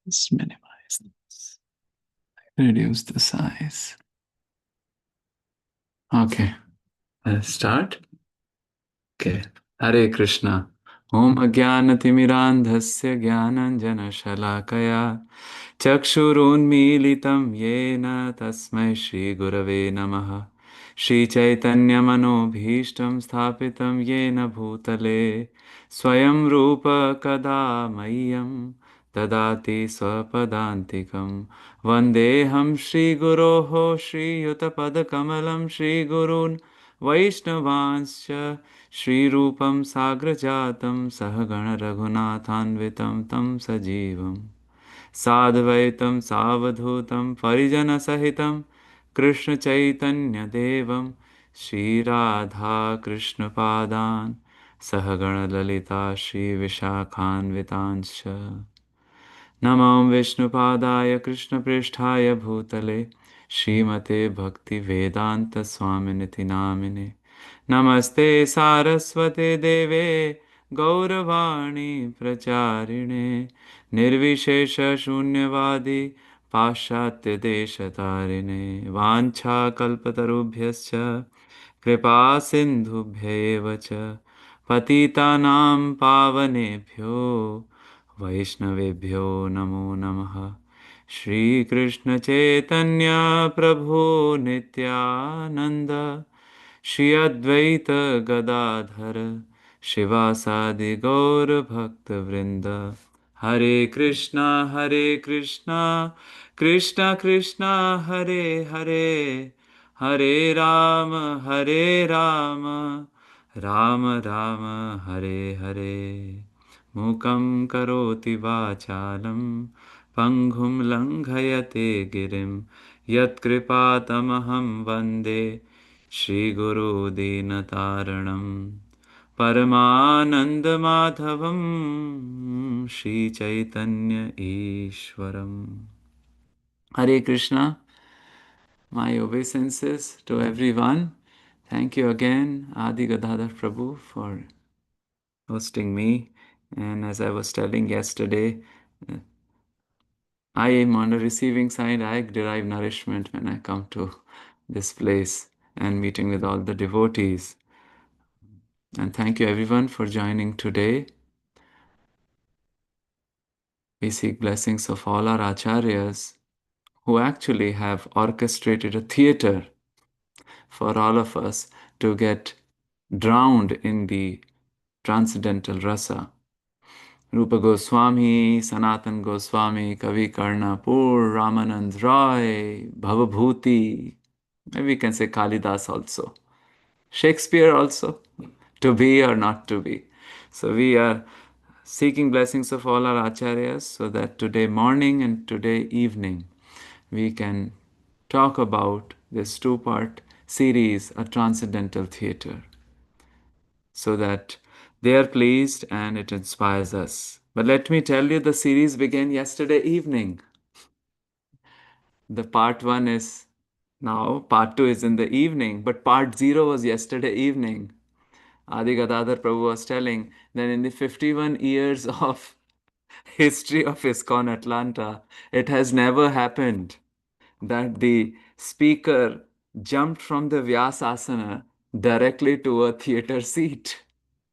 Let's minimize this. Reduce the size. Okay, let's start. Okay. Hare Krishna. Om Ajnanatimirandhasya Jnananjanashalakaya Chakshurunmilitam Yena Tasmai Shri Gurave Namaha Shri Chaitanya Manobhishtam Sthapitam Yena Bhutale Swayam Rupa Kada Mayam Tadati Swapadantikam Vandeham Shri Guroho Shri Yutapadakamalam Shri Gurun Vaishnavanscha Shri Rupam Sagrajatam Sahagana Raghunathanvitam Tam Sajivam Sadvaitam Savadhutam Parijana Sahitam Krishna Chaitanya Devam Shri Radha Krishna Padan Sahagana Lalita Shri Vishakhanvitanscha Namam Vishnupadaya Krishna Pristhaya Bhutale Srimate Bhakti Vedanta Swaminiti Namine Namaste Saraswate Deve Gauravani Pracharine Nirvishesha Shunyavadi Pashatya Deshatarine Vancha Kalpatarubhyascha Kripa Sindhubhyeva cha Patitanam Pavanebhyo Vaishnavebhyo Namo Namaha Shri Krishna Chaitanya Prabhu Nityananda Shri Advaita Gadadhara Shivasadi Gaur Bhakta Vrinda Hare Krishna Krishna Krishna Hare Hare Hare Rama Rama Rama Hare Hare Mukam karoti vachalam Panghum langhayate girim Yat kripatamaham vande Shri Guru Dinataranam Paramananda Madhavam Shri Chaitanya Ishwaram. Hare Krishna, my obeisances to everyone. Thank you again, Adi Gadadhar Prabhu, for hosting me. And as I was telling yesterday, I am on the receiving side. I derive nourishment when I come to this place and meeting with all the devotees. And thank you everyone for joining today. We seek blessings of all our acharyas who actually have orchestrated a theater for all of us to get drowned in the transcendental rasa. Rupa Goswami, Sanatan Goswami, Kavi Karnapur, Ramanand Roy, Bhavabhuti, maybe we can say Kalidas also, Shakespeare also, to be or not to be. So we are seeking blessings of all our acharyas so that today morning and today evening we can talk about this two-part series, A Transcendental Theater, so that they are pleased and it inspires us. But let me tell you, the series began yesterday evening. The part one is now, part two is in the evening, but part zero was yesterday evening. Adi Gadadhar Prabhu was telling that in the 51 years of history of ISKCON Atlanta, it has never happened that the speaker jumped from the Vyasasana directly to a theater seat.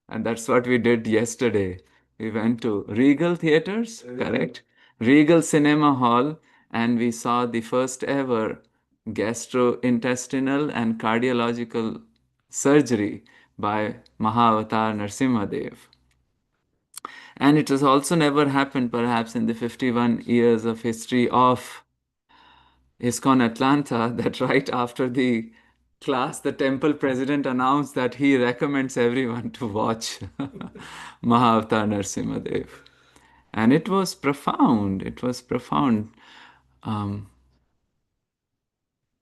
And that's what we did yesterday. We went to Regal Theaters, correct? Regal Cinema Hall, and we saw the first ever gastrointestinal and cardiological surgery by Mahavatar Narsimhadev. And it has also never happened, perhaps, in the 51 years of history of ISKCON Atlanta, that right after the class, the temple president announced that he recommends everyone to watch Mahavatar Narsimhadev. And it was profound. It was profound.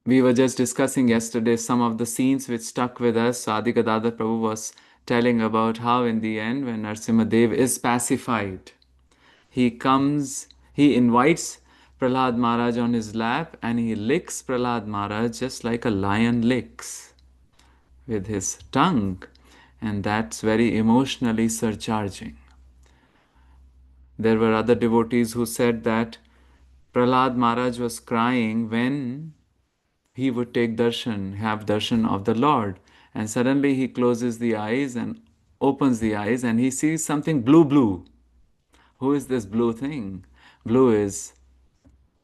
We were just discussing yesterday some of the scenes which stuck with us. Adi Gadadhar Prabhu was telling about how in the end, when Narsimhadev is pacified, he invites Prahlad Maharaj on his lap and he licks Prahlad Maharaj just like a lion licks with his tongue. And that's very emotionally surcharging. There were other devotees who said that Prahlad Maharaj was crying when he would take darshan, have darshan of the Lord. And suddenly he closes the eyes and opens the eyes and he sees something blue, blue. Who is this blue thing? Blue is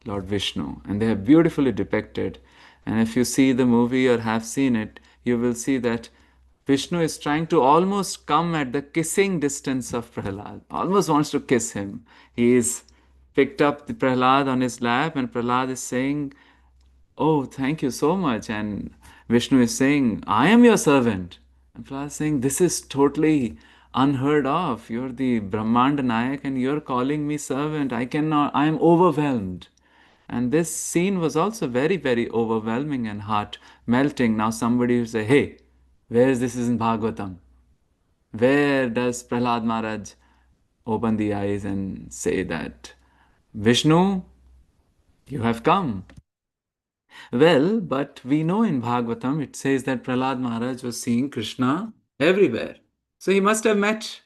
Lord Vishnu, and they are beautifully depicted. And if you see the movie or have seen it, you will see that Vishnu is trying to almost come at the kissing distance of Prahlad, almost wants to kiss him. He is picked up the Prahlad on his lap, and Prahlad is saying, "Oh, thank you so much." And Vishnu is saying, "I am your servant." And Prahlad is saying, "This is totally unheard of. You're the Brahmanda Nayak and you're calling me servant. I cannot, I am overwhelmed." And this scene was also very, very overwhelming and heart melting. Now somebody will say, "Hey, where is this in Bhagavatam? Where does Prahlad Maharaj open the eyes and say that, Vishnu, you have come?" Well, but we know in Bhagavatam it says that Prahlad Maharaj was seeing Krishna everywhere. So he must have met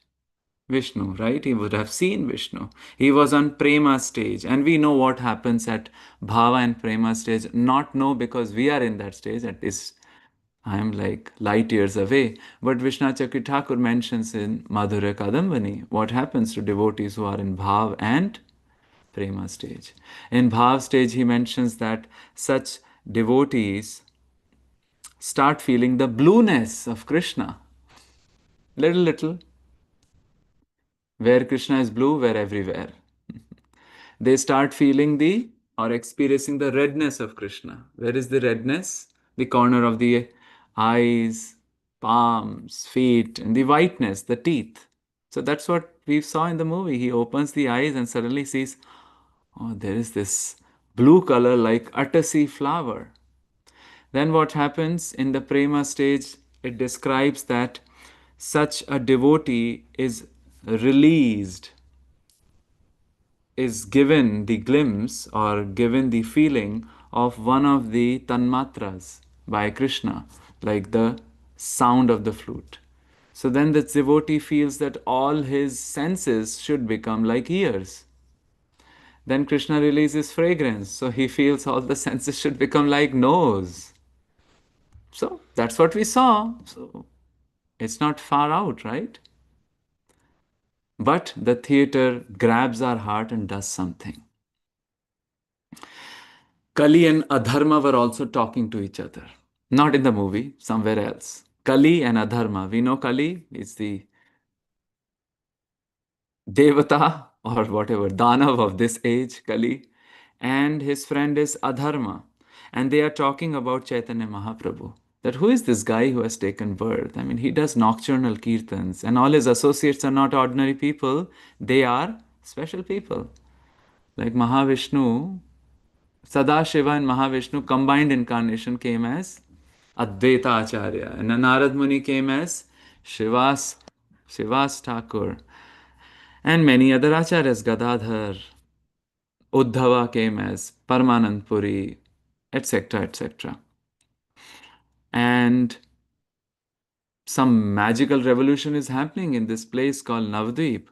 Vishnu, right? He would have seen Vishnu. He was on Prema stage, and we know what happens at Bhava and Prema stage. Not know because we are in that stage, at least I am like light years away. But Vishnu Chakri Thakur mentions in Madhurya Kadambani what happens to devotees who are in Bhav and Prema stage. In Bhav stage, he mentions that such devotees start feeling the blueness of Krishna. Little, little. Where Krishna is blue, we're everywhere. They start feeling the or experiencing the redness of Krishna. Where is the redness? The corner of the eyes, palms, feet, and the whiteness, the teeth. So that's what we saw in the movie. He opens the eyes and suddenly sees, oh, there is this blue color like Atasi flower. Then what happens in the Prema stage? It describes that such a devotee is released, is given the glimpse or given the feeling of one of the tanmatras by Krishna, like the sound of the flute. So then the devotee feels that all his senses should become like ears. Then Krishna releases fragrance, so he feels all the senses should become like nose. So that's what we saw. So it's not far out, right? But the theater grabs our heart and does something. Kali and Adharma were also talking to each other. Not in the movie, somewhere else. Kali and Adharma. We know Kali is the Devata or whatever, Danav of this age, Kali. And his friend is Adharma. And they are talking about Chaitanya Mahaprabhu. That who is this guy who has taken birth? I mean, he does nocturnal kirtans, and all his associates are not ordinary people, they are special people. Like Mahavishnu, Sadashiva and Mahavishnu combined incarnation came as Advaita Acharya, and Narad Muni came as Shivas Thakur, and many other acharyas, Gadadhar, Uddhava came as Paramanand Puri, etc., etc. And some magical revolution is happening in this place called Navadvip.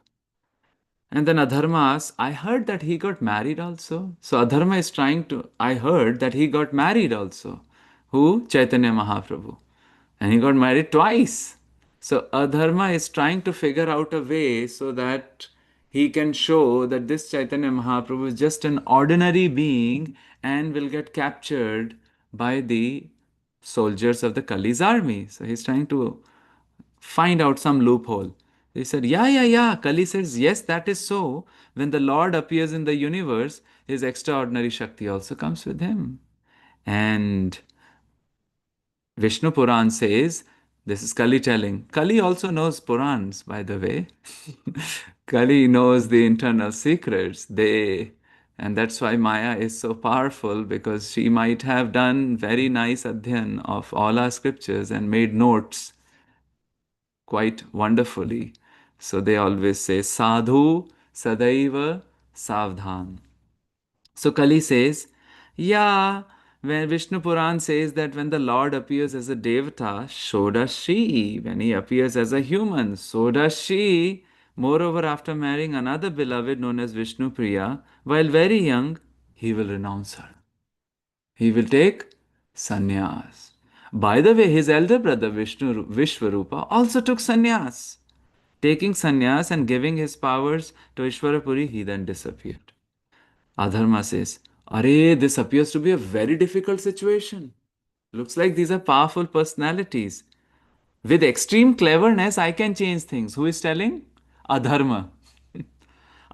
And then Adharma asks, I heard that he got married also. So Adharma is trying to, I heard that he got married also. Who? Chaitanya Mahaprabhu. And he got married twice. So Adharma is trying to figure out a way so that he can show that this Chaitanya Mahaprabhu is just an ordinary being and will get captured by the soldiers of the Kali's army. So he's trying to find out some loophole. They said, yeah, yeah, yeah. Kali says, yes, that is so. When the Lord appears in the universe, his extraordinary Shakti also comes with him. And Vishnu Puran says, this is Kali telling. Kali also knows Purans, by the way. Kali knows the internal secrets. And that's why Maya is so powerful, because she might have done very nice adhyan of all our scriptures and made notes quite wonderfully. So they always say, Sadhu Sadaiva Savdhan. So Kali says, yeah, when Vishnu Puran says that when the Lord appears as a Devata, so does she. When he appears as a human, so does she. Moreover, after marrying another beloved known as Vishnu Priya, while very young, he will renounce her. He will take sannyas. By the way, his elder brother Vishwarupa also took sannyas. Taking sannyas and giving his powers to Ishwarapuri, he then disappeared. Adharma says, Are, this appears to be a very difficult situation. Looks like these are powerful personalities. With extreme cleverness, I can change things. Who is telling? Adharma.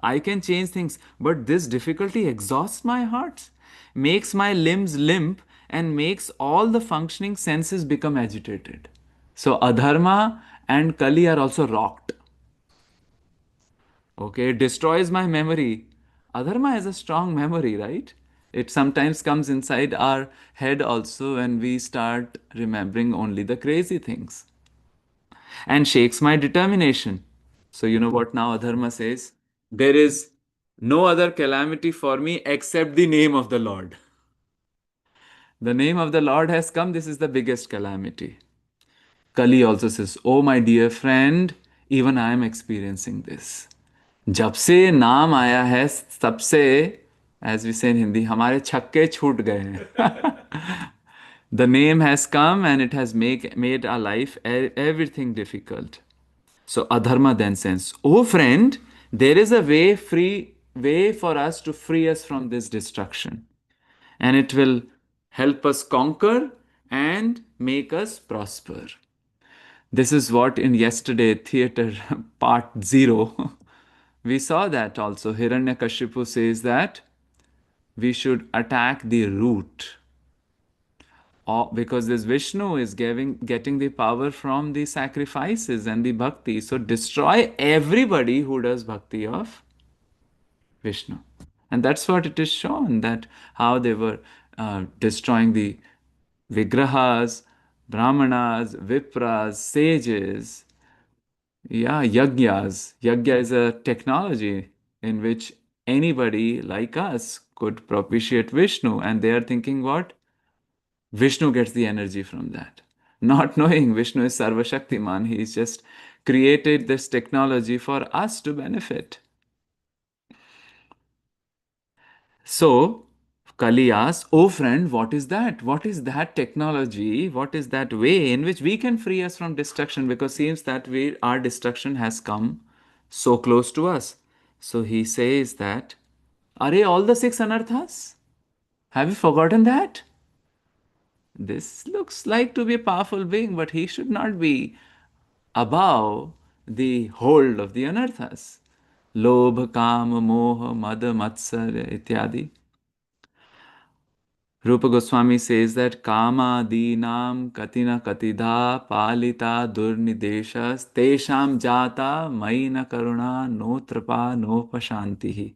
I can change things, but this difficulty exhausts my heart, makes my limbs limp, and makes all the functioning senses become agitated. So, Adharma and Kali are also rocked. Okay, it destroys my memory. Adharma has a strong memory, right? It sometimes comes inside our head also when we start remembering only the crazy things and shakes my determination. So, you know what now Adharma says? There is no other calamity for me except the name of the Lord. The name of the Lord has come. This is the biggest calamity. Kali also says, Oh, my dear friend, even I am experiencing this. जब से नाम आया है तब से as we say in Hindi हमारे छक्के छूट गए हैं. The name has come and it has made our life everything difficult. So Adharma then says, Oh friend, there is a way for us to free us from this destruction. And it will help us conquer and make us prosper. This is what in yesterday theater part 0 we saw that also. Hiranyakashipu says that we should attack the root. Because this Vishnu is getting the power from the sacrifices and the bhakti. So destroy everybody who does bhakti of Vishnu. And that's what it is shown, that how they were destroying the Vigrahas, Brahmanas, Vipras, sages. Yeah, yajnas. Yajna is a technology in which anybody like us could propitiate Vishnu, and they are thinking what? Vishnu gets the energy from that. Not knowing Vishnu is Sarva Shaktiman, he's just created this technology for us to benefit. So, Kali asks, Oh friend, what is that? What is that technology? What is that way in which we can free us from destruction? Because seems that our destruction has come so close to us. So he says that, Are all the six anarthas? Have you forgotten that? This looks like to be a powerful being, but he should not be above the hold of the anarthas. Lobha, Kama, Moha, Mada, Matsar, ityadi. Rupa Goswami says that Kama Dinam Katina Katidha Palita Durnideshas Tesham Jata Maina Karuna No Trapa No Pashantihi.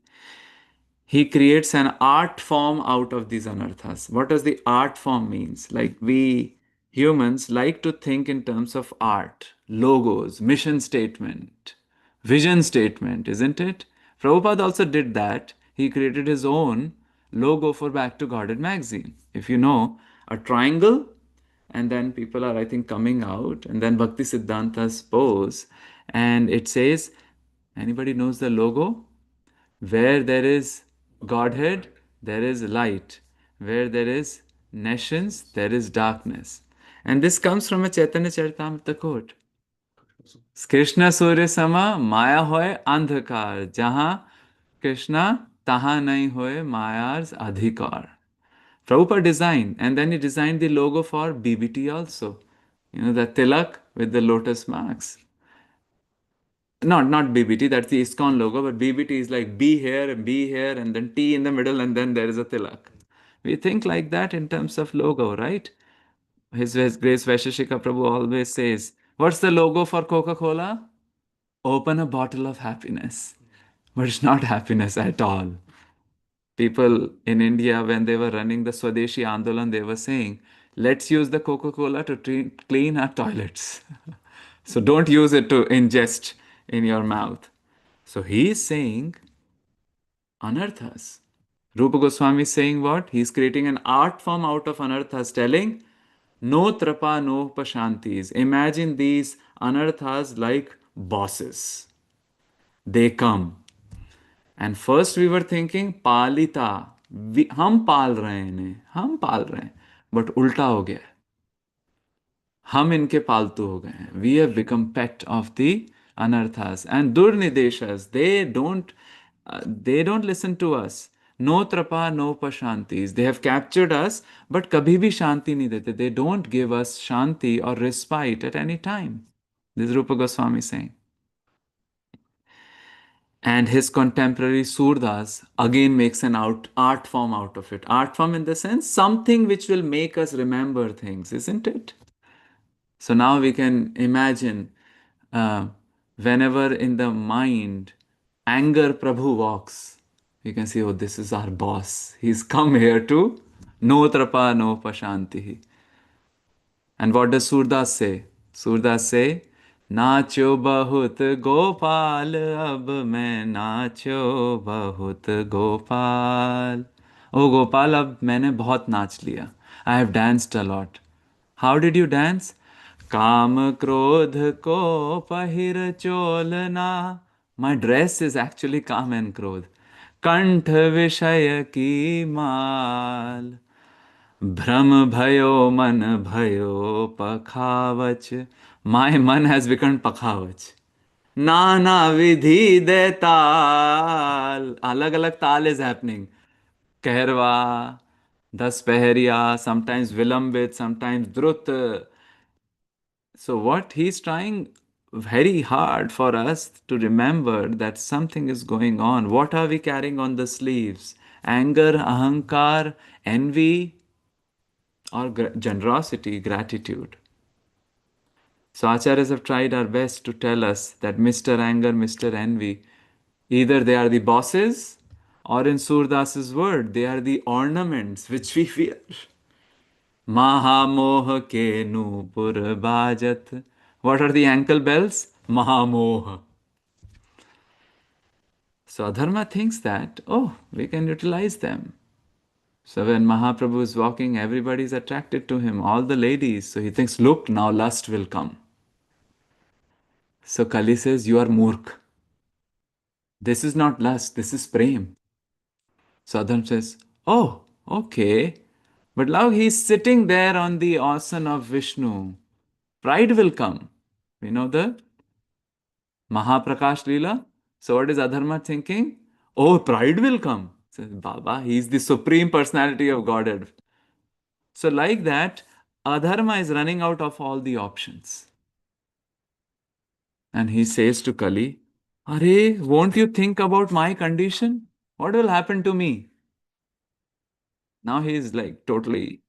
He creates an art form out of these anarthas. What does the art form means? Like we humans like to think in terms of art, logos, mission statement, vision statement, isn't it? Prabhupada also did that. He created his own logo for Back to Godhead magazine. If you know, a triangle, and then people are, I think, coming out, and then Bhakti Siddhanta's pose, and it says, anybody knows the logo? Where there is Godhead, there is light. Where there is nations, there is darkness. And this comes from a Chaitanya Charitamrita quote. Krishna सूर्य समा माया होय अंधकार जहां कृष्णा तहां nahi hoy mayar's adhikar. Prabhupada designed, and then he designed the logo for BBT also. You know, the tilak with the lotus marks. Not BBT, that's the ISKCON logo, but BBT is like B here, and then T in the middle, and then there is a tilak. We think like that in terms of logo, right? His Grace Vaisheshika Prabhu always says, What's the logo for Coca Cola? Open a bottle of happiness. But it's not happiness at all. People in India, when they were running the Swadeshi Andolan, they were saying, let's use the Coca Cola to clean our toilets. So don't use it to ingest in your mouth. So he is saying anarthas. Rupa Goswami is saying what? He's creating an art form out of anarthas, telling no trapa, no pashantis. Imagine these anarthas like bosses. They come. And first we were thinking palita. हम पाल रहे हैं इन्हें, हम पाल रहे हैं, but उल्टा हो गया है। हम इनके पालतू हो गए हैं। We have become pet of the अनर्थास एंड दुर्निदेशस। They don't listen to us. No त्रपा नो शांतिस, they have captured us, but कभी भी शांति नहीं देते। दे डोंट गिव अस शांति और respite at any time. This रूप Goswami saying. And his contemporary Surdas again makes an art form out of it. Art form in the sense something which will make us remember things, isn't it? So now we can imagine, uh, whenever in the mind anger Prabhu walks, we can see, oh, this is our boss. He's come here to no trapa, no pashanti. And what does Surdas say? Surdas say, नाचो बहुत गोपाल अब मैं नाचो बहुत गोपाल. ओ गोपाल, अब मैंने बहुत नाच लिया. I have danced a lot. How did you dance? काम क्रोध को पहिर Cholna. My dress is actually काम एंड क्रोध. कंठ विषय की माल. भ्रम भयो मन भयो पखावच. माय मन हैज बिकम पखावच. नाना विधि दे ताल. अलग अलग ताल इज हैपनिंग. कहरवा, दस पहरिया, समटाइम्स विलंबित, समटाइम्स द्रुत. So what he's trying very hard for us to remember that something is going on. What are we carrying on the sleeves? Anger, ahankar, envy, or generosity, gratitude. So acharyas have tried our best to tell us that Mr. Anger, Mr. Envy, either they are the bosses, or in Surdas's word, they are the ornaments which we wear. Mahamoh ke nupur bajat. What are the ankle bells? Mahamoh. So Adharma thinks that, oh, we can utilize them. So when Mahaprabhu is walking, everybody is attracted to him, all the ladies. So he thinks, look, now lust will come. So Kali says, you are murk. This is not lust, this is prem. So Adharma says, oh, okay. But now he's sitting there on the asana of Vishnu. Pride will come. We know the Mahaprakash Leela. So what is Adharma thinking? Oh, pride will come. Says Baba, he is the supreme personality of Godhead. So like that, Adharma is running out of all the options. And he says to Kali, Are, won't you think about my condition? What will happen to me? Now he is like totally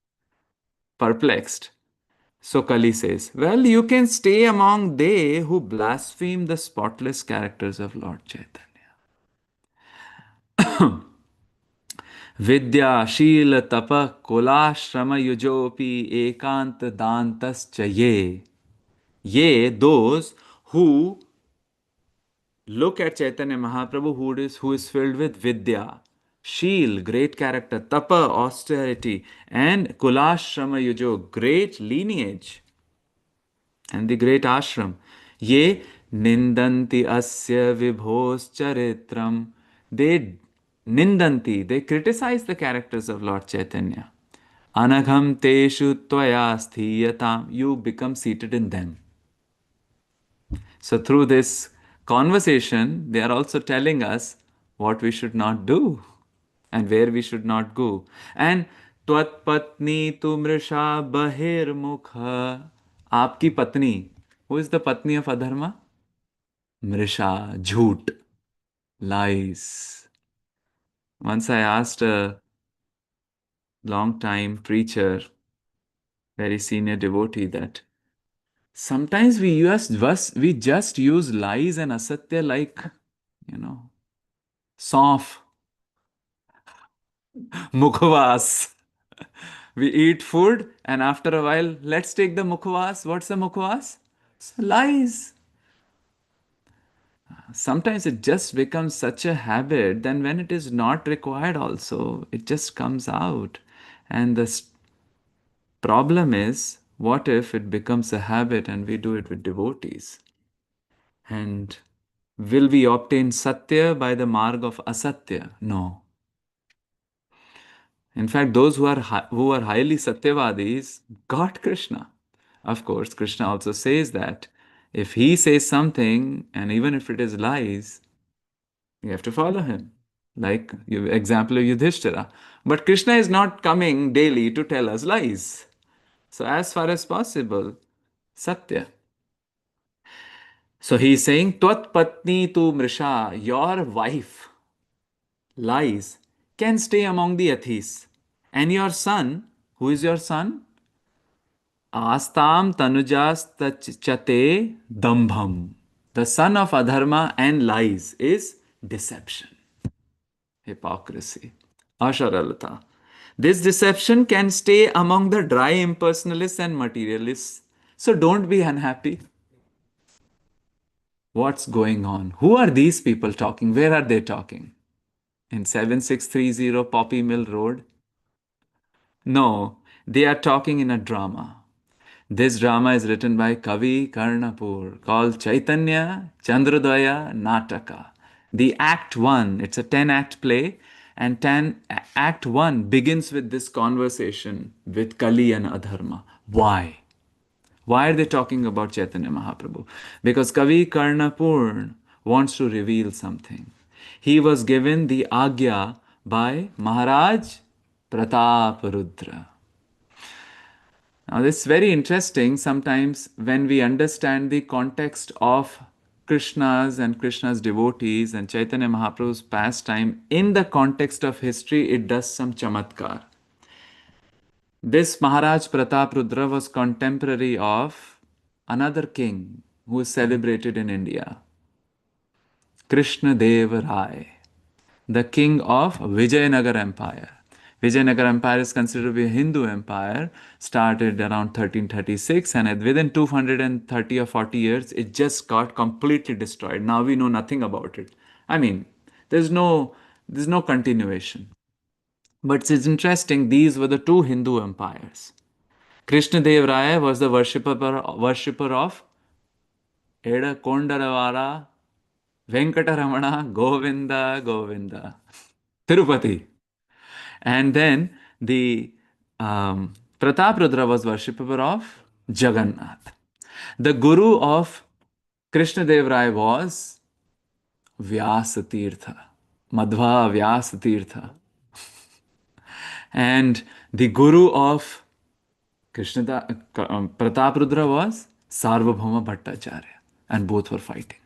perplexed. So Kali says, well, you can stay among they who blaspheme the spotless characters of Lord Chaitanya. विद्या शील तप कुलाश्रम युजोपि एकांत दांतश्च ये those who look at Chaitanya Mahaprabhu, who is filled with vidya, sheel, great character, tapa, austerity, and kulashrama yujo, great lineage, and the great ashram. Ye nindanti asya vibhos charitram. They nindanti, they criticize the characters of Lord Chaitanya. Anagham teshu tvaya sthiyatam. You become seated in them. So through this conversation, they are also telling us what we should not do and where we should not go. And Tvat patni tumrisha bahir mukha. आपकी पत्नी. Who is the patni of Adharma? Mrisha, झूठ, lies. Once I asked a long time preacher, very senior devotee, that sometimes we just use lies and asatya like, you know, soft mukhvas. We eat food and after a while, let's take the mukhvas. What's the mukhvas? Lies. Sometimes it just becomes such a habit, then when it is not required also, it just comes out. And the problem is, what if it becomes a habit and we do it with devotees? And will we obtain satya by the marg of asatya? No. In fact, those who are highly Satyavadis got Krishna. Of course, Krishna also says that if he says something, and even if it is lies, you have to follow him. Like example of Yudhishthira. But Krishna is not coming daily to tell us lies. So as far as possible, Satya. So he is saying, Tvat Patni tu Mrisha, your wife, lies, can stay among the Athis. And your son, who is your son? Astam Tanujastachate Dambham. The son of Adharma and lies is deception, hypocrisy, Asharalata. This deception can stay among the dry impersonalists and materialists. So don't be unhappy. What's going on? Who are these people talking? Where are they talking? In 7630 Poppy Mill Road? No, they are talking in a drama. This drama is written by Kavi Karnapur called Chaitanya Chandrodaya Nataka. The Act 1, it's a 10-act play, and Act 1 begins with this conversation with Kali and Adharma. Why? Why are they talking about Chaitanya Mahaprabhu? Because Kavi Karnapur wants to reveal something. He was given the Agya by Maharaj Prataparudra. Now, this is very interesting sometimes when we understand the context of Krishna's and Krishna's devotees and Chaitanya Mahaprabhu's pastime in the context of history, it does some chamatkar. This Maharaj Prataprudra was contemporary of another king who is celebrated in India, Krishna Deva Rai, the king of Vijayanagar Empire. Vijayanagar Empire is considered to be a Hindu empire, started around 1336, and within 230 or 40 years, it just got completely destroyed. Now we know nothing about it. I mean, there's no there's no continuation. But it's interesting, these were the two Hindu empires. Krishna Dev Raya was the worshipper of Eda Kondaravara Venkataramana Govinda Govinda Tirupati. And then the Prataprudra was worshipper of Jagannath. The guru of Krishna Dev Rai was Vyasa Tirtha, Madhva Vyasa Tirtha. And the guru of Prataprudra was Sarvabhauma Bhattacharya. And both were fighting.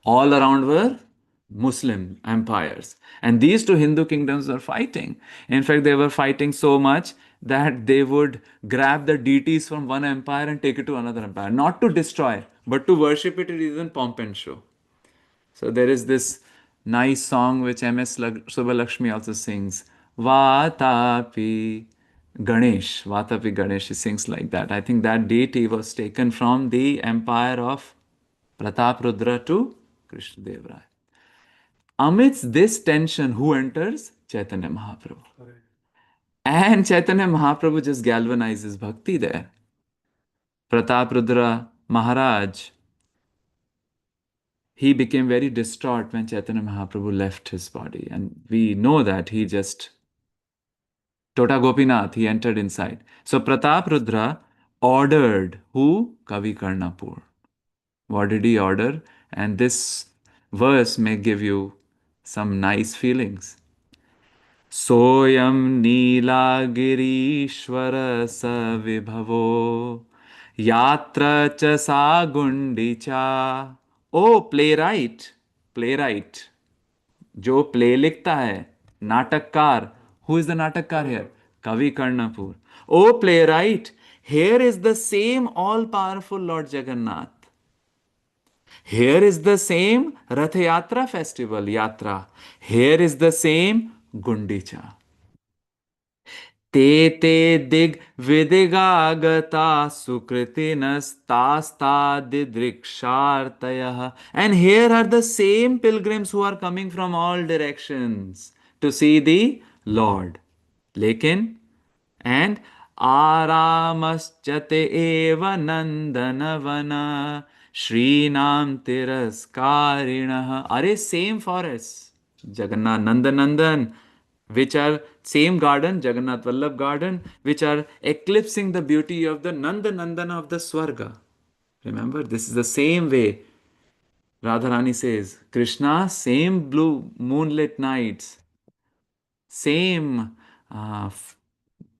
All around were Muslim empires. And these two Hindu kingdoms were fighting. In fact, they were fighting so much that they would grab the deities from one empire and take it to another empire. Not to destroy, but to worship it in pomp and show. So there is this nice song which M.S. Subbalakshmi also sings. Vatapi Ganesh. Vatapi Ganesh, he sings like that. I think that deity was taken from the empire of Prataprudra to Krishna Dev Rai. Amidst this tension, who enters? Chaitanya Mahaprabhu. And Chaitanya Mahaprabhu just galvanizes bhakti there. Prataprudra Maharaj, he became very distraught when Chaitanya Mahaprabhu left his body. And we know that he just, Tota Gopinath, he entered inside. So Prataprudra ordered who? Kavi Karnapur. What did he order? And this verse may give you some nice feelings. Soyam Nilagirishwara Savibhavo Yatra cha sa gundicha. Oh, playwright, जो play लिखता है, नाटककार. Who is the natakar here? Kavi Karnapur. Oh, playwright, here is the same all-powerful Lord Jagannath. Here is the same Rath Yatra festival, Yatra. Here is the same Gundicha. Te te dig vidigagata sukritinas didrikshartayah. And here are the same pilgrims who are coming from all directions to see the Lord. Lekin, and Aramaschate eva nandanavana Shrinam tiraskarinaha. Are same forests. Jagannath Nandanandan which are same garden, Jagannath Vallabh garden, which are eclipsing the beauty of the Nanda Nandana of the Swarga. Remember, this is the same way Radharani says, Krishna, same blue moonlit nights, same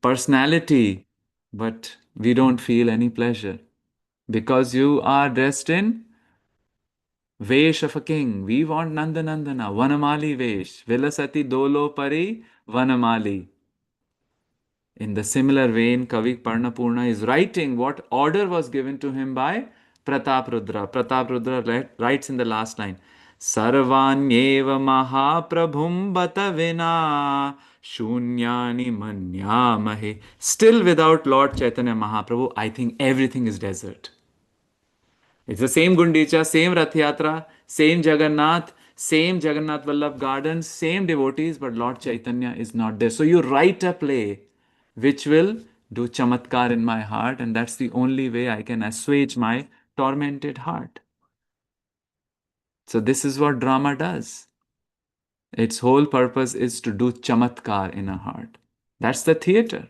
personality, but we don't feel any pleasure because you are dressed in Vesh of a king. We want Nanda Nandana, Vanamali Vesh, Vilasati Dolo Pari, Vanamali. In the similar vein, Kavi Karnapur is writing what order was given to him by Pratap Rudra. Pratap Rudra writes in the last line, Sarvanyeva Mahaprabhum Bata Vina Shunyani Manyamahe. Still without Lord Chaitanya Mahaprabhu, I think everything is desert. It's the same Gundicha, same Rath Yatra, same Jagannath, same Jagannath Vallabh Gardens, same devotees, but Lord Chaitanya is not there. So you write a play which will do chamatkar in my heart, and that's the only way I can assuage my tormented heart. So this is what drama does. Its whole purpose is to do chamatkar in a heart. That's the theater.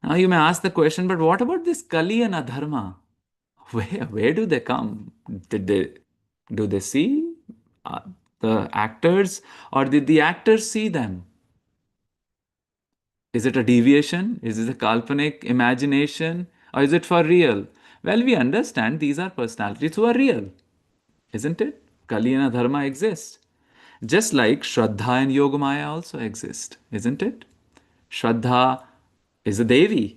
Now you may ask the question, but what about this Kali and Adharma? Where do they come? Did they do they see uh, the actors, or did the actors see them? Is it a deviation? Is it a kalpanic imagination, or is it for real? Well, we understand these are personalities who are real, isn't it? Kali and Dharma exist. Just like Shraddha and Yogamaya also exist, isn't it? Shraddha is a Devi.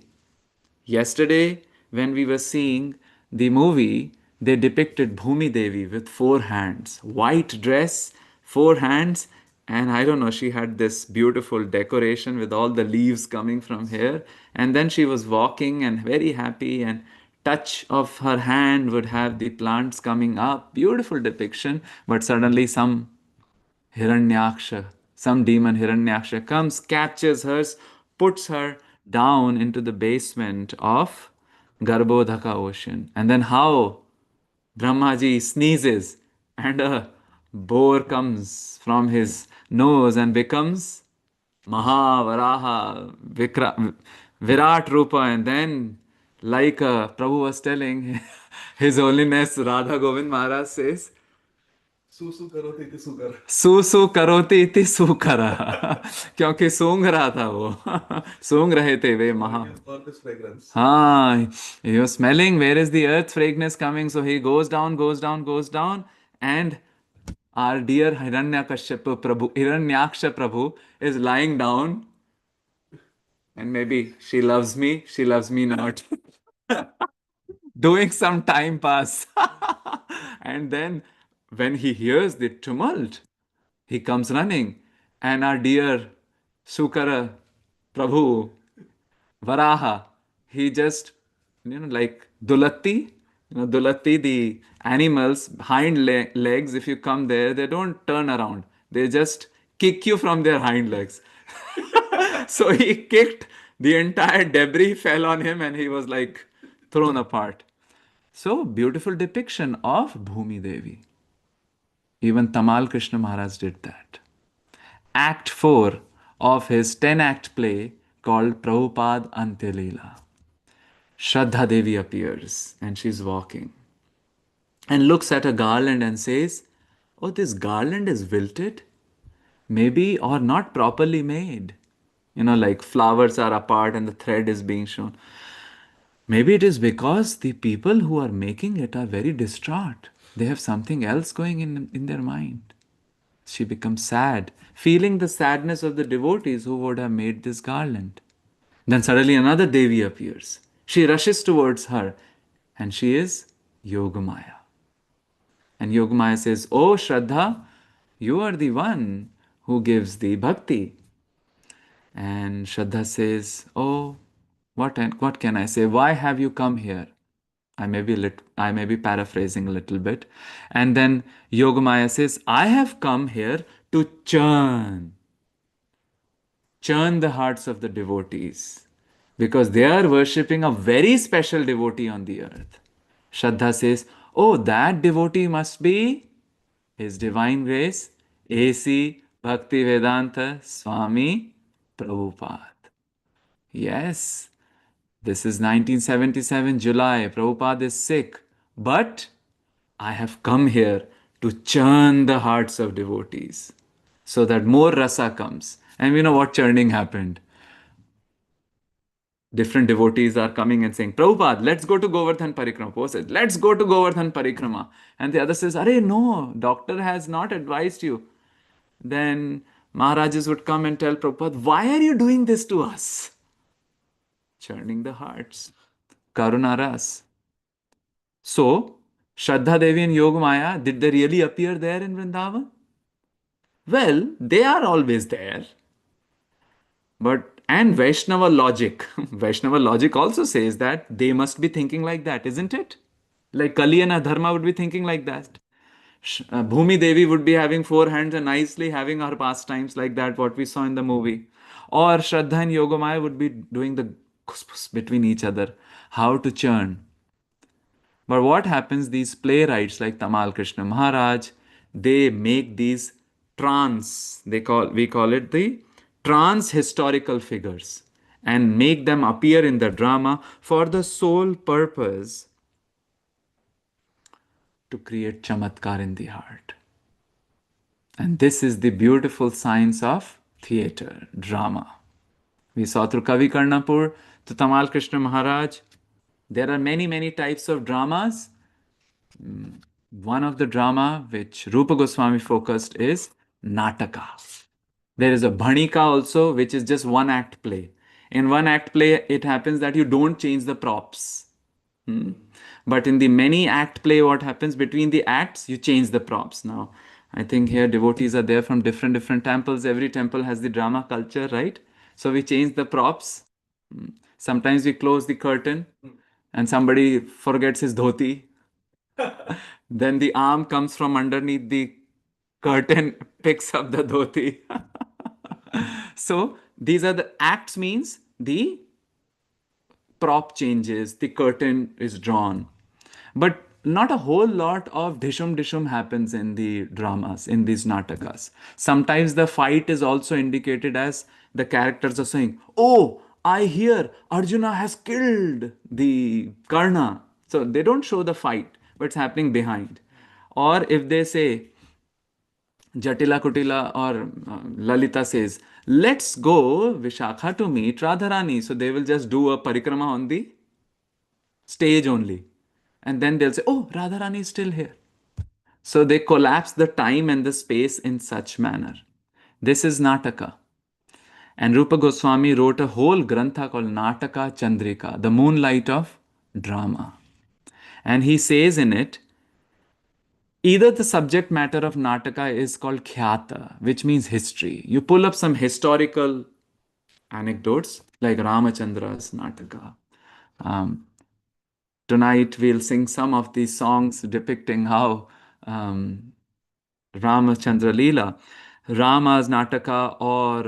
Yesterday, when we were seeing the movie, they depicted Bhumi Devi with four hands, white dress, four hands, and I don't know, she had this beautiful decoration with all the leaves coming from here. And then she was walking and very happy, and touch of her hand would have the plants coming up. Beautiful depiction, but suddenly Hiranyaksha, some demon Hiranyaksha comes, captures her, puts her down into the basement of Garbhodaka ocean. And then how Brahmaji sneezes and a boar comes from his nose and becomes Mahavaraha, Virat Rupa. And then, like Prabhu was telling, His Holiness Radha Govind Maharaj says, सूसु करोति इति सुकरा क्योंकि सूंघ रहा था वो सूंघ रहे थे वे महा हाँ he was smelling where is the earth fragrance coming, so he goes down, and our dear Hiranyaksha Prabhu is lying down, and maybe she loves me not doing some time pass. And then when he hears the tumult, he comes running, and our dear Sukara Prabhu Varaha, he just, like Dulatti, Dulatti, the animals, hind legs, if you come there, they don't turn around. They just kick you from their hind legs. So he kicked, the entire debris fell on him, and he was like thrown apart. So beautiful depiction of Bhumi Devi. Even Tamal Krishna Maharaj did that. Act 4 of his 10-act play called Prabhupada Antyalila. Shraddha Devi appears and she's walking and looks at a garland and says, "Oh, this garland is wilted, maybe, or not properly made. Like flowers are apart and the thread is being shown. Maybe it is because the people who are making it are very distraught. They have something else going in their mind." She becomes sad, feeling the sadness of the devotees who would have made this garland. Then suddenly another Devi appears. She rushes towards her, and she is Yogamaya. And Yogamaya says, "Oh Shraddha, you are the one who gives the bhakti." And Shraddha says, "Oh, what can I say? Why have you come here?" I may be paraphrasing a little bit. And then Yogamaya says, "I have come here to churn the hearts of the devotees, because they are worshipping a very special devotee on the earth." Shraddha says, "Oh, that devotee must be His Divine Grace, A.C. Bhakti Vedanta Swami Prabhupada. Yes, this is 1977 July. Prabhupada is sick. But I have come here to churn the hearts of devotees so that more rasa comes. And we know what churning happened. Different devotees are coming and saying, Prabhupada, let's go to Govardhan Parikrama. Prabhupada says, let's go to Govardhan Parikrama. And the other says, Arey, no, doctor has not advised you. Then Maharajas would come and tell Prabhupada, why are you doing this to us? Churning the hearts. Karuna ras. So, Shraddha Devi and Yogamaya, did they really appear there in Vrindavan? Well, they are always there. But, and Vaishnava logic, Vaishnava logic also says that they must be thinking like that, isn't it? Like Kali and Adharma would be thinking like that. Bhumi Devi would be having four hands and nicely having her pastimes like that, what we saw in the movie. Or Shraddha and Yogamaya would be doing the between each other, how to churn. But what happens, these playwrights like Tamal Krishna Maharaj, they make these we call it the trans historical figures and make them appear in the drama for the sole purpose to create chamatkar in the heart. And this is the beautiful science of theater, drama. We saw through Kavi Karnapur to Tamal Krishna Maharaj. There are many, many types of dramas. One of the drama which Rupa Goswami focused is Nataka. There is a Bhanika also, which is just one act play. In one act play, it happens that you don't change the props. But in the many act play, what happens between the acts, you change the props. Now, I think here devotees are there from different temples. Every temple has the drama culture, right? So we change the props. Sometimes we close the curtain and somebody forgets his dhoti. Then the arm comes from underneath the curtain, picks up the dhoti. So these are the acts, means the prop changes, the curtain is drawn. But not a whole lot of dishum dishum happens in the dramas, in these natakas. Sometimes the fight is also indicated as the characters are saying, oh, I hear Arjuna has killed the Karna. So they don't show the fight, but it's happening behind. Or if they say, Jatila Kutila or Lalita says, let's go Vishakha to meet Radharani. So they will just do a parikrama on the stage only. And then they'll say, oh, Radharani is still here. So they collapse the time and the space in such manner. This is Nataka. And Rupa Goswami wrote a whole grantha called Nataka Chandrika, the moonlight of drama. And he says in it, either the subject matter of Nataka is called Khyata, which means history. You pull up some historical anecdotes like Ramachandra's Nataka. Tonight we'll sing some of these songs depicting how Ramachandra Leela, Rama's Nataka, or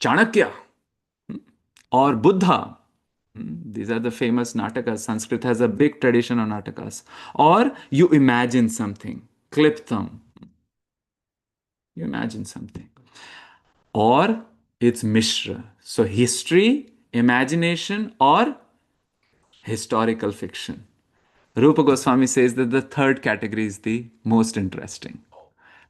Chanakya, or Buddha. These are the famous Natakas. Sanskrit has a big tradition of Natakas. Or you imagine something, Kliptam. You imagine something. Or it's Mishra. So history, imagination, or historical fiction. Rupa Goswami says that the third category is the most interesting.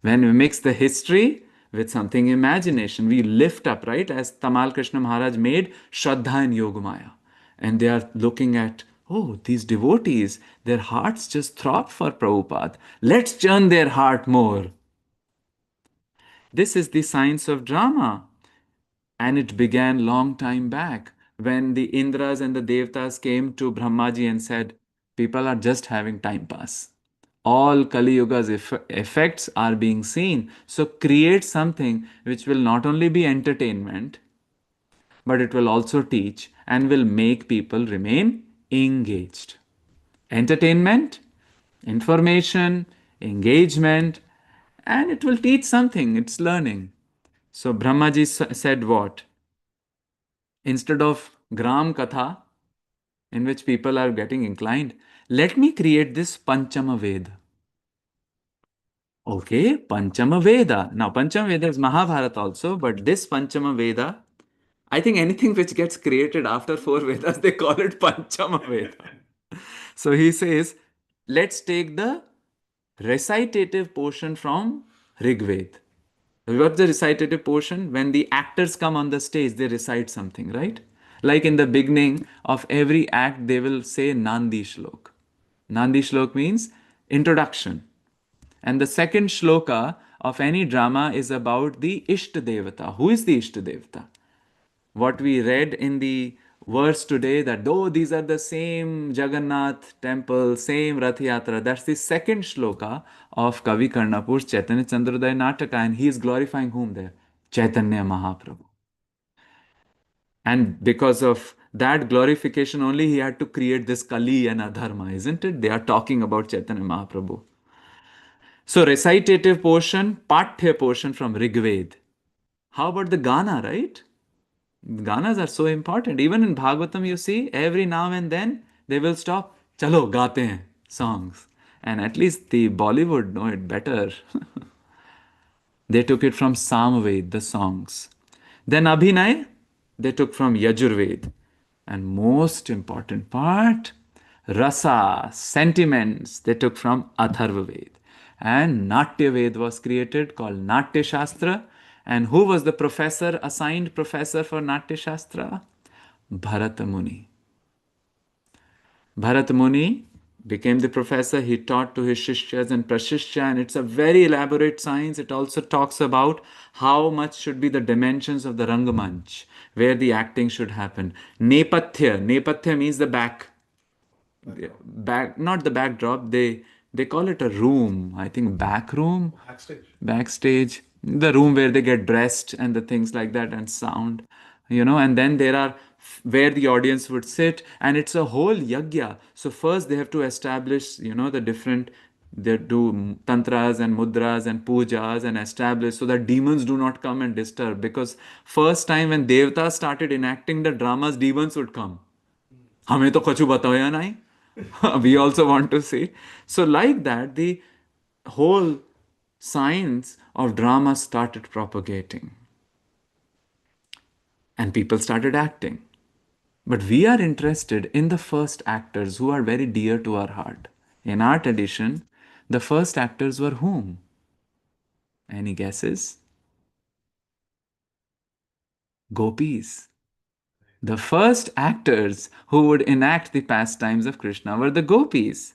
When we mix the history with something imagination, we lift up, right? As Tamal Krishna Maharaj made Shraddha and Yogamaya. And they are looking at, oh, these devotees, their hearts just throb for Prabhupada. Let's churn their heart more. This is the science of drama. And it began long time back when the Indras and the Devtas came to Brahmaji and said, people are just having time pass. All Kali Yuga's effects are being seen. So create something which will not only be entertainment, but it will also teach and will make people remain engaged. Entertainment, information, engagement, and it will teach something. It's learning. So Brahmaji said what? Instead of Gram Katha, in which people are getting inclined, let me create this Panchama Ved. Okay, Panchama Veda. Now, Panchama Veda is Mahabharata also, but this Panchama Veda, I think anything which gets created after four Vedas, they call it Panchama Veda. So he says, let's take the recitative portion from Rig Veda. What's the recitative portion? When the actors come on the stage, they recite something, right? Like in the beginning of every act, they will say Nandi Shlok. Nandi Shlok means introduction. And the second shloka of any drama is about the Ishta Devata. Who is the Ishta Devata? What we read in the verse today that though these are the same Jagannath temple, same Rath Yatra, that's the second shloka of Kavi Karnapur's Chaitanya Chandrodaya Nataka, and he is glorifying whom there? Chaitanya Mahaprabhu. And because of that glorification only, he had to create this Kali and Adharma, isn't it? They are talking about Chaitanya Mahaprabhu. So recitative portion, Pathya portion from Rigved. How about the Gana, right? Ganas are so important. Even in Bhagavatam, you see, every now and then they will stop. Chalo, gaate hain songs. And at least the Bollywood know it better. They took it from Samved, the songs. Then Abhinay, they took from Yajurved. And most important part, Rasa, sentiments, they took from Atharvaved. And Natya Ved was created called Natya Shastra. And who was the professor, assigned professor for Natya Shastra? Bharata Muni. Bharat Muni became the professor. He taught to his Shishyas and Prashishya, and it's a very elaborate science. It also talks about how much should be the dimensions of the Rangamanch, where the acting should happen. Nepathya. Nepathya means the back, not the backdrop. They call it a room. I think back room, backstage, the room where they get dressed and the things like that and sound, and then there are where the audience would sit, and it's a whole yagya. So first they have to establish, the different, they do tantras and mudras and pujas and establish so that demons do not come and disturb, because first time when devtas started enacting the dramas, demons would come. हमें तो कछु बताया नहीं. We also want to see. So like that, the whole science of drama started propagating. And people started acting. But we are interested in the first actors who are very dear to our heart. In our tradition, the first actors were whom? Any guesses? Gopis. The first actors who would enact the pastimes of Krishna were the gopis.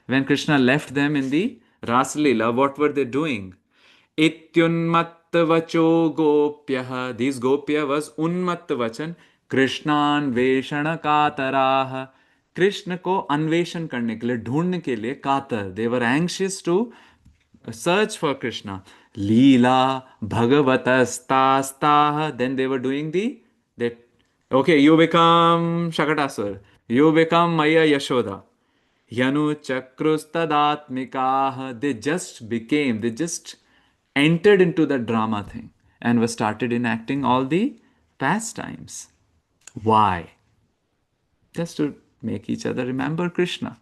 When Krishna left them in the Rasa Leela, what were they doing? Ityunmattavacho gopyah. These gopya was unmattavachan. Krishnan veshana katarah. Krishna को अन्वेषण करने के लिए, ढूंढने के लिए, कातर, they were anxious to search for Krishna. Leela bhagavatastastāh. Then they were doing they, okay, you become Shakatasur. You become Maya Yashoda. Yanu Chakrustadaatmikah. They just entered into the drama thing and were started enacting all the pastimes. Why? Just to make each other remember Krishna.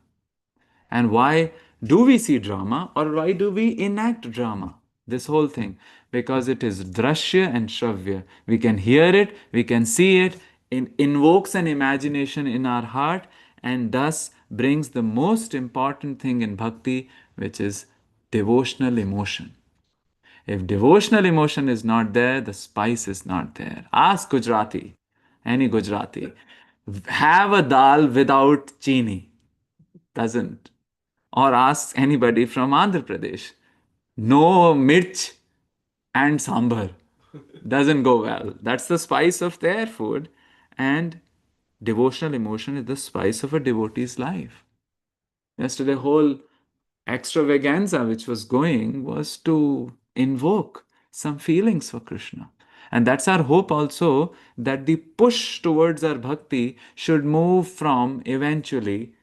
And why do we see drama, or why do we enact drama? This whole thing. Because it is drashya and shravya. We can hear it, we can see it, it invokes an imagination in our heart, and thus brings the most important thing in bhakti, which is devotional emotion. If devotional emotion is not there, the spice is not there. Ask Gujarati, any Gujarati, have a dal without chini. Doesn't. Or ask anybody from Andhra Pradesh. No mirch and sambar. Doesn't go well. That's the spice of their food. And devotional emotion is the spice of a devotee's life. Yesterday, whole extravaganza which was going was to invoke some feelings for Krishna. And that's our hope also, that the push towards our bhakti should move from eventually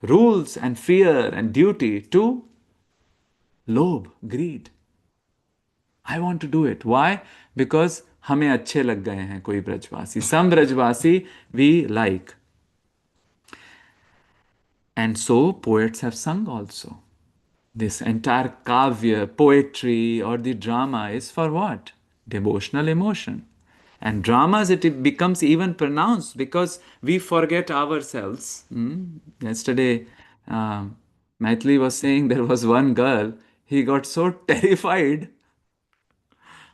rules and fear and duty to lobe, greed. I want to do it. Why? Because हमें अच्छे लग गए हैं कोई ब्रजवासी. Some Brajwasi we like. And so poets have sung also. This entire kavya, poetry, or the drama is for what? Devotional emotion. And dramas, it becomes even pronounced because we forget ourselves. Yesterday, um, Maithili was saying there was one girl, he got so terrified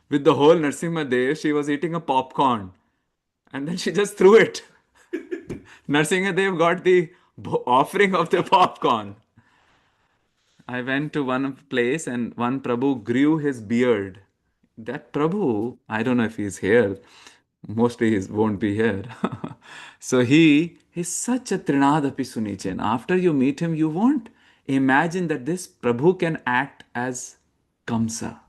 with the whole Narsimha Dev, she was eating a popcorn and then she just threw it. Narsimha Dev got the offering of the popcorn. I went to one place and one Prabhu grew his beard. That Prabhu, I don't know if he's here. Mostly he won't be here. So he is such a Trinadapi Sunichan. After you meet him, you won't imagine that this Prabhu can act as Kamsa.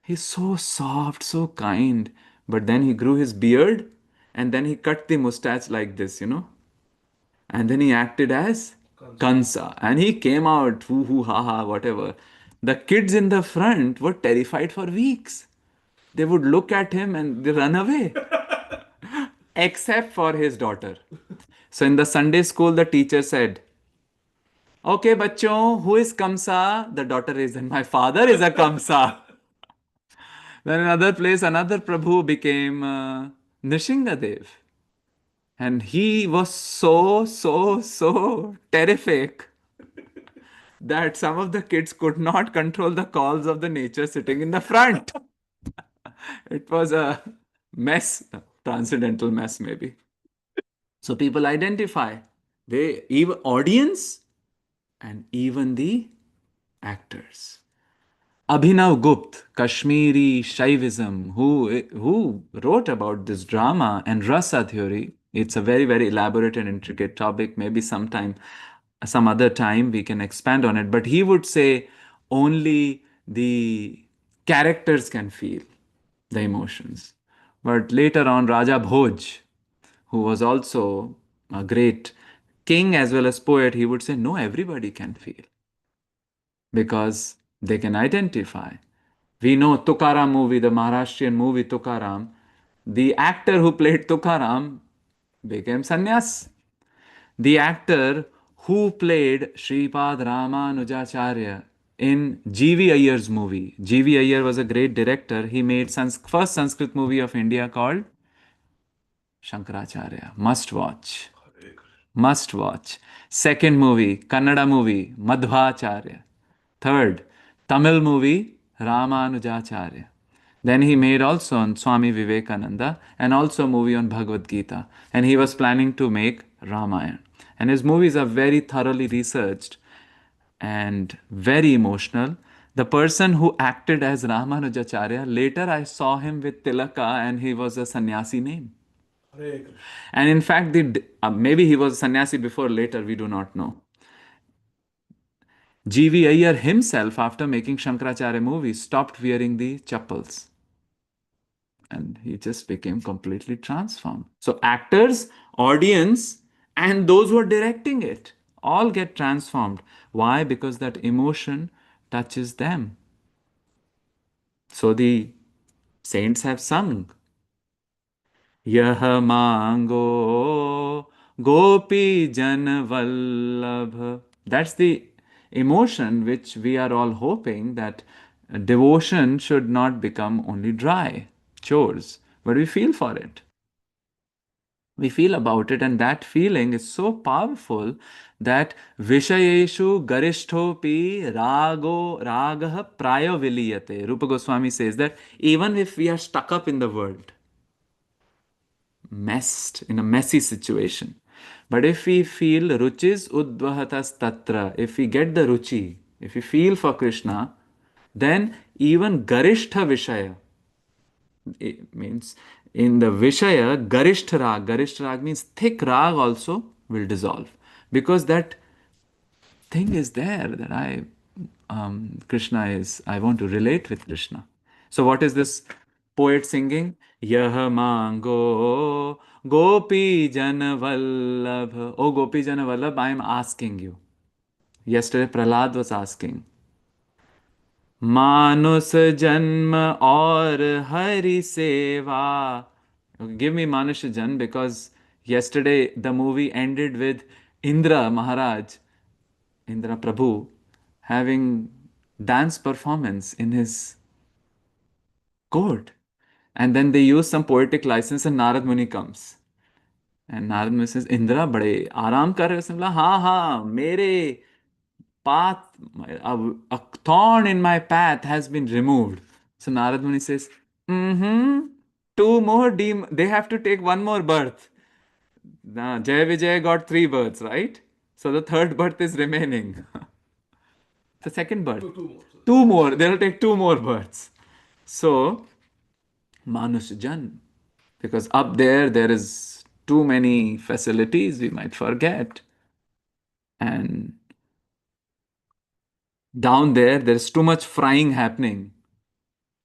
He's so soft, so kind. But then he grew his beard and then he cut the mustache like this. And then he acted as Kansa. And he came out, hoo hoo ha ha, whatever. The kids in the front were terrified for weeks. They would look at him and they run away, except for his daughter. So in the Sunday school, the teacher said, "Okay, bachon, who is Kamsa?" The daughter is, and my father is a Kamsa. Then another place, another Prabhu became Nishingadev. And he was so, so, so terrific that some of the kids could not control the calls of the nature sitting in the front. It was a mess, a transcendental mess, maybe. So people identify. They even audience and even the actors. Abhinav Gupt, Kashmiri Shaivism, who wrote about this drama and Rasa theory. It's a very, very elaborate and intricate topic. Maybe some other time, we can expand on it. But he would say only the characters can feel the emotions. But later on, Raja Bhoj, who was also a great king as well as poet, he would say, no, everybody can feel because they can identify. We know Tukaram movie, the Maharashtrian movie Tukaram. The actor who played Tukaram became sannyas. The actor who played Shripad Ramanujacharya in G.V. Iyer's movie. G.V. Iyer was a great director. He made first Sanskrit movie of India called Shankaracharya. Must watch. Must watch. Second movie, Kannada movie, Madhvacharya. Third, Tamil movie, Ramanujacharya. Then he made also on Swami Vivekananda and also a movie on Bhagavad Gita. And he was planning to make Ramayana. And his movies are very thoroughly researched and very emotional. The person who acted as Ramanujacharya, later I saw him with Tilaka and he was a sannyasi name. And in fact, maybe he was sannyasi before, later, we do not know. G.V. Iyer himself, after making Shankaracharya movies, stopped wearing the chappals. And he just became completely transformed. So actors, audience, and those who are directing it all get transformed. Why? Because that emotion touches them. So the saints have sung, यह मांगो गोपी जन vallabh. That's the emotion which we are all hoping that devotion should not become only dry chores, but we feel for it. We feel about it, and that feeling is so powerful that Vishayeshu Garishtopi Ragah Prayo Viliyate. Rupa Goswami says that even if we are stuck up in the world, messed in a messy situation. But if we feel ruchis udvahatas tatra, if we get the ruchi, if we feel for Krishna, then even garishtha vishaya, it means in the vishaya, garishtha rag means thick rag also will dissolve because that thing is there that Krishna is, I want to relate with Krishna. So what is this poet singing? Yah mango gopi jan vallabh. Oh gopi jan vallabh, I am asking you. Yesterday Prahlad was asking. मानुष जन्म और हरि सेवा. Give me Manush Jan because yesterday the movie ended with Indra Maharaj, Indra Prabhu, having dance performance in his court. And then they use some poetic license and Narad Muni comes. And Narad Muni says, Indra, बड़े आराम कर रहे हो? उसने बोला, हाँ हाँ, मेरे path, a thorn in my path has been removed. So Narad Muni says, mm-hmm, two more they have to take one more birth. Now, Jay Vijay got three births, right? So the third birth is remaining. The second birth. Two more. They'll take two more births. So, Manush Jan. Because up there is too many facilities, we might forget. And down there's too much frying happening.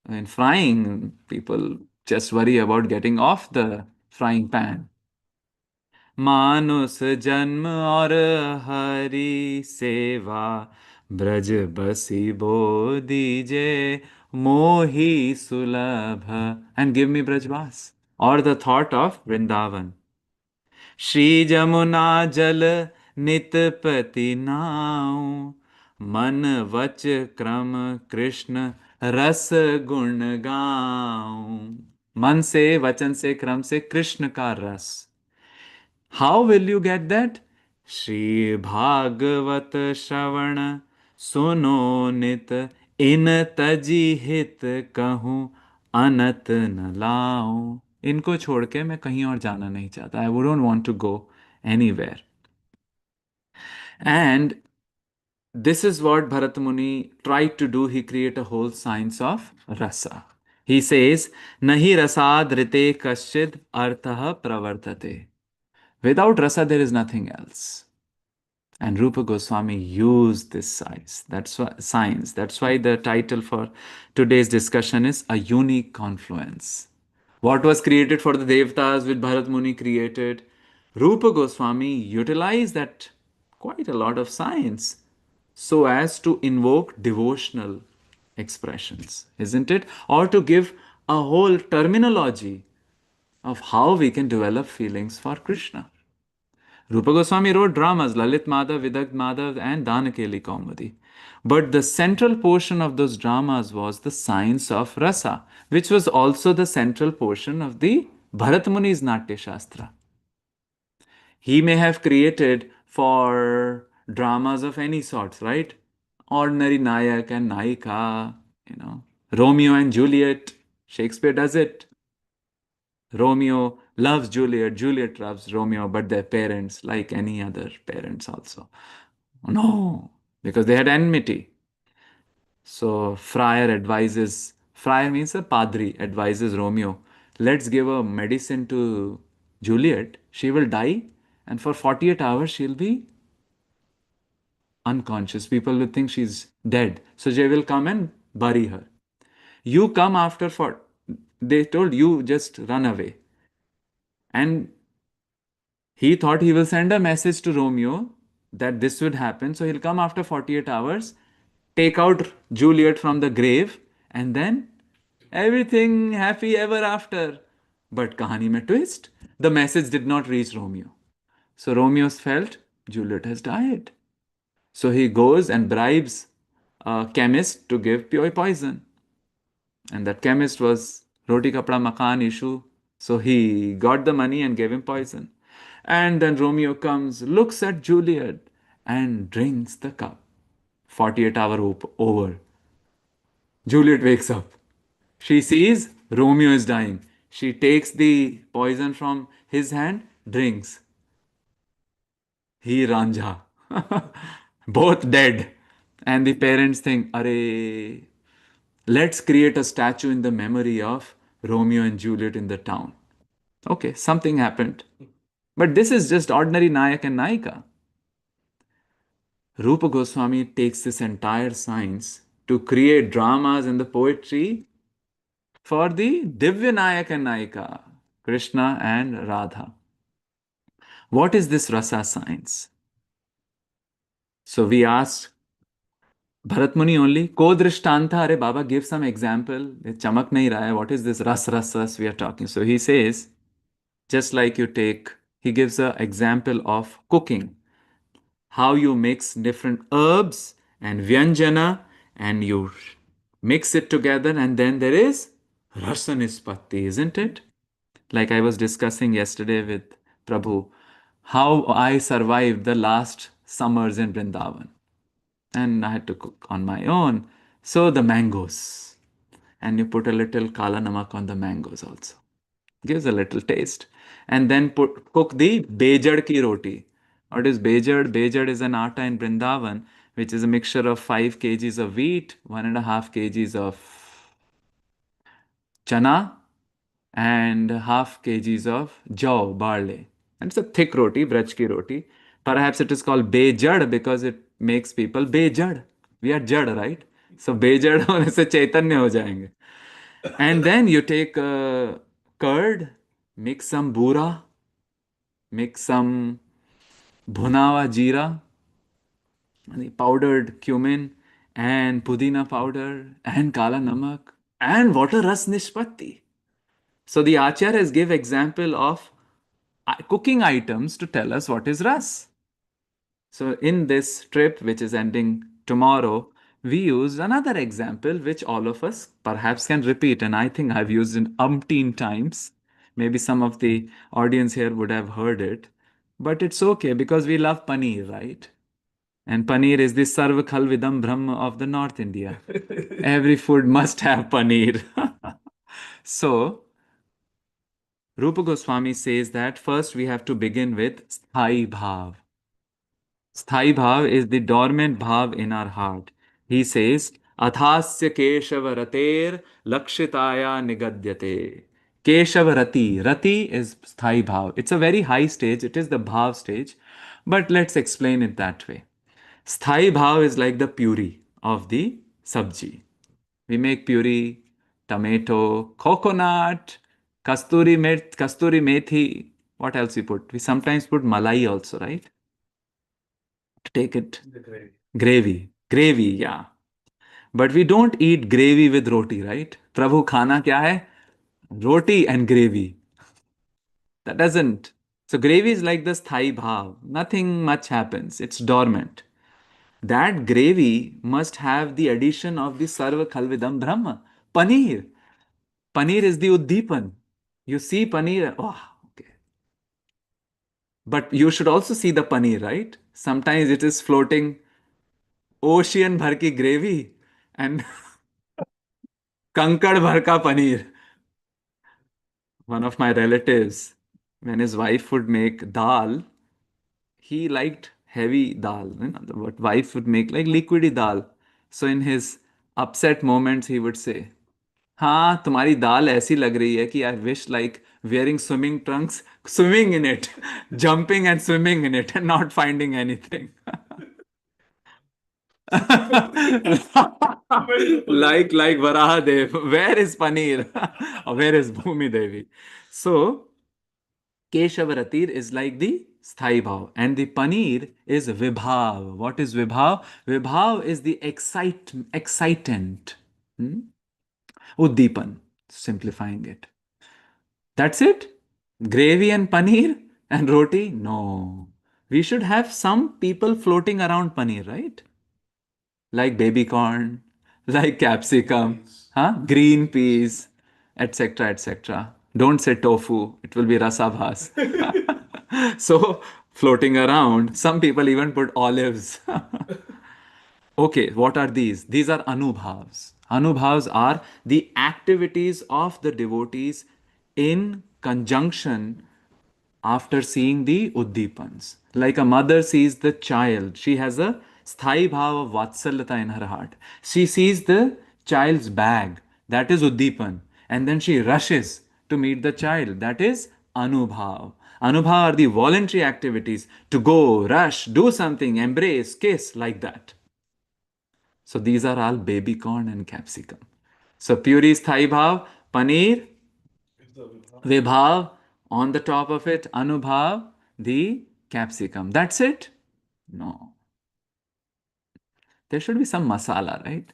In frying, people just worry about getting off the frying pan. मानुष जन्म और हरि सेवा ब्रज बसी बोधीजे मोहि सुलभ and give me brajvas or the thought of Vrindavan. Shri Jamuna जल नितपति now मन वच क्रम कृष्ण रस गुण गाऊं. मन से, वचन से, क्रम से कृष्ण का रस. How will you get that? Shri Bhagwat श्रवण सुनो नित इन तजी हित कहूँ अनत न लाऊं. इनको छोड़ के मैं कहीं और जाना नहीं चाहता. I wouldn't want to go anywhere. And this is what Bharat Muni tried to do. He create a whole science of rasa. He says, Nahi rasad rite kaschid artha pravartate. Without rasa, there is nothing else. And Rupa Goswami used this science. That's why the title for today's discussion is A Unique Confluence. What was created for the Devtas, which Bharat Muni created, Rupa Goswami utilized that quite a lot of science so as to invoke devotional expressions, isn't it? Or to give a whole terminology of how we can develop feelings for Krishna. Rupa Goswami wrote dramas, Lalit Madhav, Vidagd Madhav, and Danakeli Kaumudi. But the central portion of those dramas was the science of rasa, which was also the central portion of the Bharat Muni's Natya Shastra. He may have created for dramas of any sorts, right? Ordinary Nayak and Naika, Romeo and Juliet. Shakespeare does it. Romeo loves Juliet, Juliet loves Romeo, but their parents, like any other parents, also. No, because they had enmity. So Friar means a padri, advises Romeo, let's give a medicine to Juliet. She will die, and for 48 hours she'll be unconscious. People will think she's dead. So they will come and bury her. You come after they told you just run away. And he thought he will send a message to Romeo that this would happen. So he'll come after 48 hours, take out Juliet from the grave, and then everything happy ever after. But kahani mein twist. The message did not reach Romeo. So Romeo felt Juliet has died. So he goes and bribes a chemist to give pure poison. And that chemist was Roti Kapda Makan issue. So he got the money and gave him poison. And then Romeo comes, looks at Juliet, and drinks the cup. 48-hour over. Juliet wakes up. She sees Romeo is dying. She takes the poison from his hand, drinks. He Ranja. Both dead. And the parents think, Arey, let's create a statue in the memory of Romeo and Juliet in the town. Okay, something happened. But this is just ordinary Nayak and Nayika. Rupa Goswami takes this entire science to create dramas and the poetry for the Divya Nayak and Nayika, Krishna and Radha. What is this rasa science? So we asked Bharat Muni only, Ko Drishtanta, Are Baba, give some example. Chamak nahi raha hai. What is this ras we are talking? So he says, just like he gives an example of cooking. How you mix different herbs and Vyanjana, and you mix it together, and then there is Rasa Nispatti, isn't it? Like I was discussing yesterday with Prabhu, how I survived the last summers in Vrindavan. And I had to cook on my own. So the mangoes. And you put a little kala namak on the mangoes also. Gives a little taste. And then cook the bejad ki roti. What is bejad? Bejad is an atta in Vrindavan, which is a mixture of 5 kgs of wheat, 1.5 kgs of chana, and half kgs of jaw, barley. And it's a thick roti, braj ki roti. Perhaps it is called bejad because it makes people bejad. We are jad, right? So bejad होने से चैतन्य हो जाएंगे. And then you take curd, mix some bura, mix some bhunawa jeera, the powdered cumin, and pudina powder, and kala namak, and water ras nishpatti. So the acharyas give example of cooking items to tell us what is ras. So in this trip, which is ending tomorrow, we used another example which all of us perhaps can repeat, and I think I've used it umpteen times. Maybe some of the audience here would have heard it, but it's okay because we love paneer, right? And paneer is the sarva khalvidam brahma of the North India. Every food must have paneer. So Rupa Goswami says that first we have to begin with sthai bhav. Sthai bhav is the dormant bhav in our heart. He says, Athasya Keshava Rater Lakshitaya Nigadyate. Keshava Rati. Rati is sthai bhav. It's a very high stage. It is the bhav stage. But let's explain it that way. Sthai bhav is like the puri of the sabji. We make puri, tomato, coconut, kasturi methi. What else we put? We sometimes put malai also, right? To take it. The gravy. Gravy, yeah. But we don't eat gravy with roti, right? Prabhu khana kya hai? Roti and gravy. That doesn't. So gravy is like this thai bhav. Nothing much happens. It's dormant. That gravy must have the addition of the sarva khalvidam brahma. Paneer. Paneer is the uddipan. You see paneer, oh, okay. But you should also see the paneer, right? Sometimes it is floating ocean भर की gravy and कंकड़ भर का paneer. One of my relatives, when his wife would make dal, he liked heavy dal. You know, what wife would make like liquidy dal. So in his upset moments, he would say, हाँ तुम्हारी दाल ऐसी लग रही है कि I wish like wearing swimming trunks, swimming in it, jumping and swimming in it and not finding anything. like Varaha Dev. Where is Paneer? Or where is Bhumi Devi? So Keshavaratir is like the sthai bhav, and the paneer is vibhav. What is vibhav? Vibhav is the excitant. Hmm? Uddipan, simplifying it. That's it? Gravy and paneer and roti? No. We should have some people floating around paneer, right? Like baby corn, like capsicum, huh? Green peas, etc., etc. Don't say tofu, it will be rasabhas. So, floating around, some people even put olives. Okay, what are these? These are anubhavs. Anubhavs are the activities of the devotees in conjunction after seeing the uddipans. Like a mother sees the child, she has a sthai bhava of vatsalata in her heart. She sees the child's bag, that is uddipan, and then she rushes to meet the child, that is anubhav. Anubhav are the voluntary activities to go, rush, do something, embrace, kiss, like that. So these are all baby corn and capsicum. So puri is thai bhav, paneer, vibhav, on the top of it, anubhav, the capsicum. That's it? No. There should be some masala, right?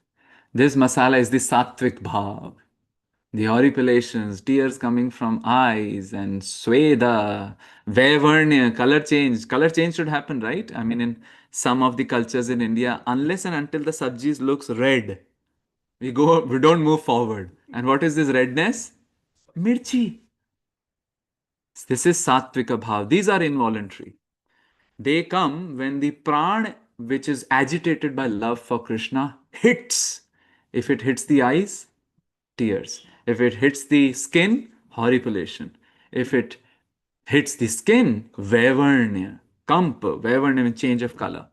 This masala is the sattvic bhav. The horripilations, tears coming from eyes, and Sweda, Vavarnya, color change. Color change should happen, right? I mean, in some of the cultures in India, unless and until the subjis looks red, we don't move forward. And what is this redness? Mirchi. This is Sattvika Bhav. These are involuntary. They come when the pran, which is agitated by love for Krishna, hits. If it hits the eyes, tears. If it hits the skin, horripilation. If it hits the skin, Vavarnya. Kampa. Vavarnya means change of color.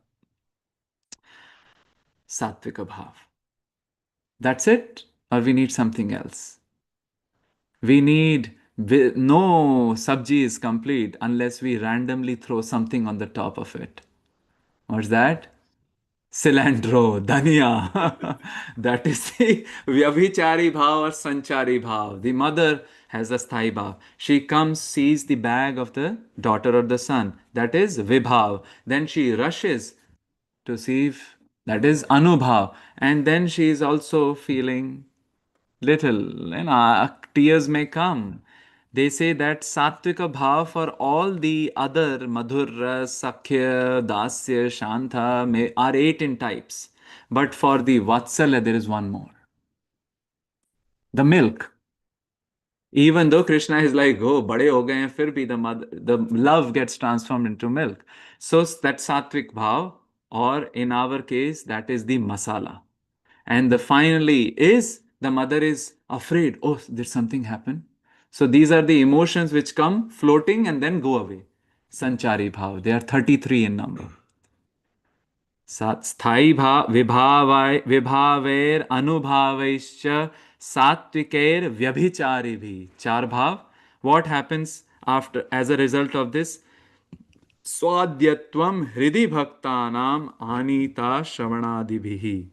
Sattvika Bhav. That's it? Or we need something else? We need no sabji is complete unless we randomly throw something on the top of it. What's that? Cilantro, dhania. That is the vyabhichari bhav or sanchari bhav. The mother has a sthai bhav. She comes, sees the bag of the daughter or the son. That is vibhav. Then she rushes to see if that is anubhav. And then she is also feeling little, tears may come. They say that Sattvika Bhav for all the other Madhurra, Sakhya, Dasya, Shanta are eight in types. But for the Vatsalya, there is one more. The milk. Even though Krishna is like, oh, bade ho gaye hain, fir bhi the love gets transformed into milk. So that Satvik Bhav, or in our case, that is the masala. And the finally is the mother is afraid. Oh, did something happen? So these are the emotions which come floating and then go away. Sanchari bhav. They are 33 in number. स्थाई भाव विभावैर अनुभावैश्च सात्विकैर व्यभिचारी भी चार भाव. What happens after as a result of this? स्वाद्यत्वम हृदि भक्तानाम आनीता श्रवणादिभिः.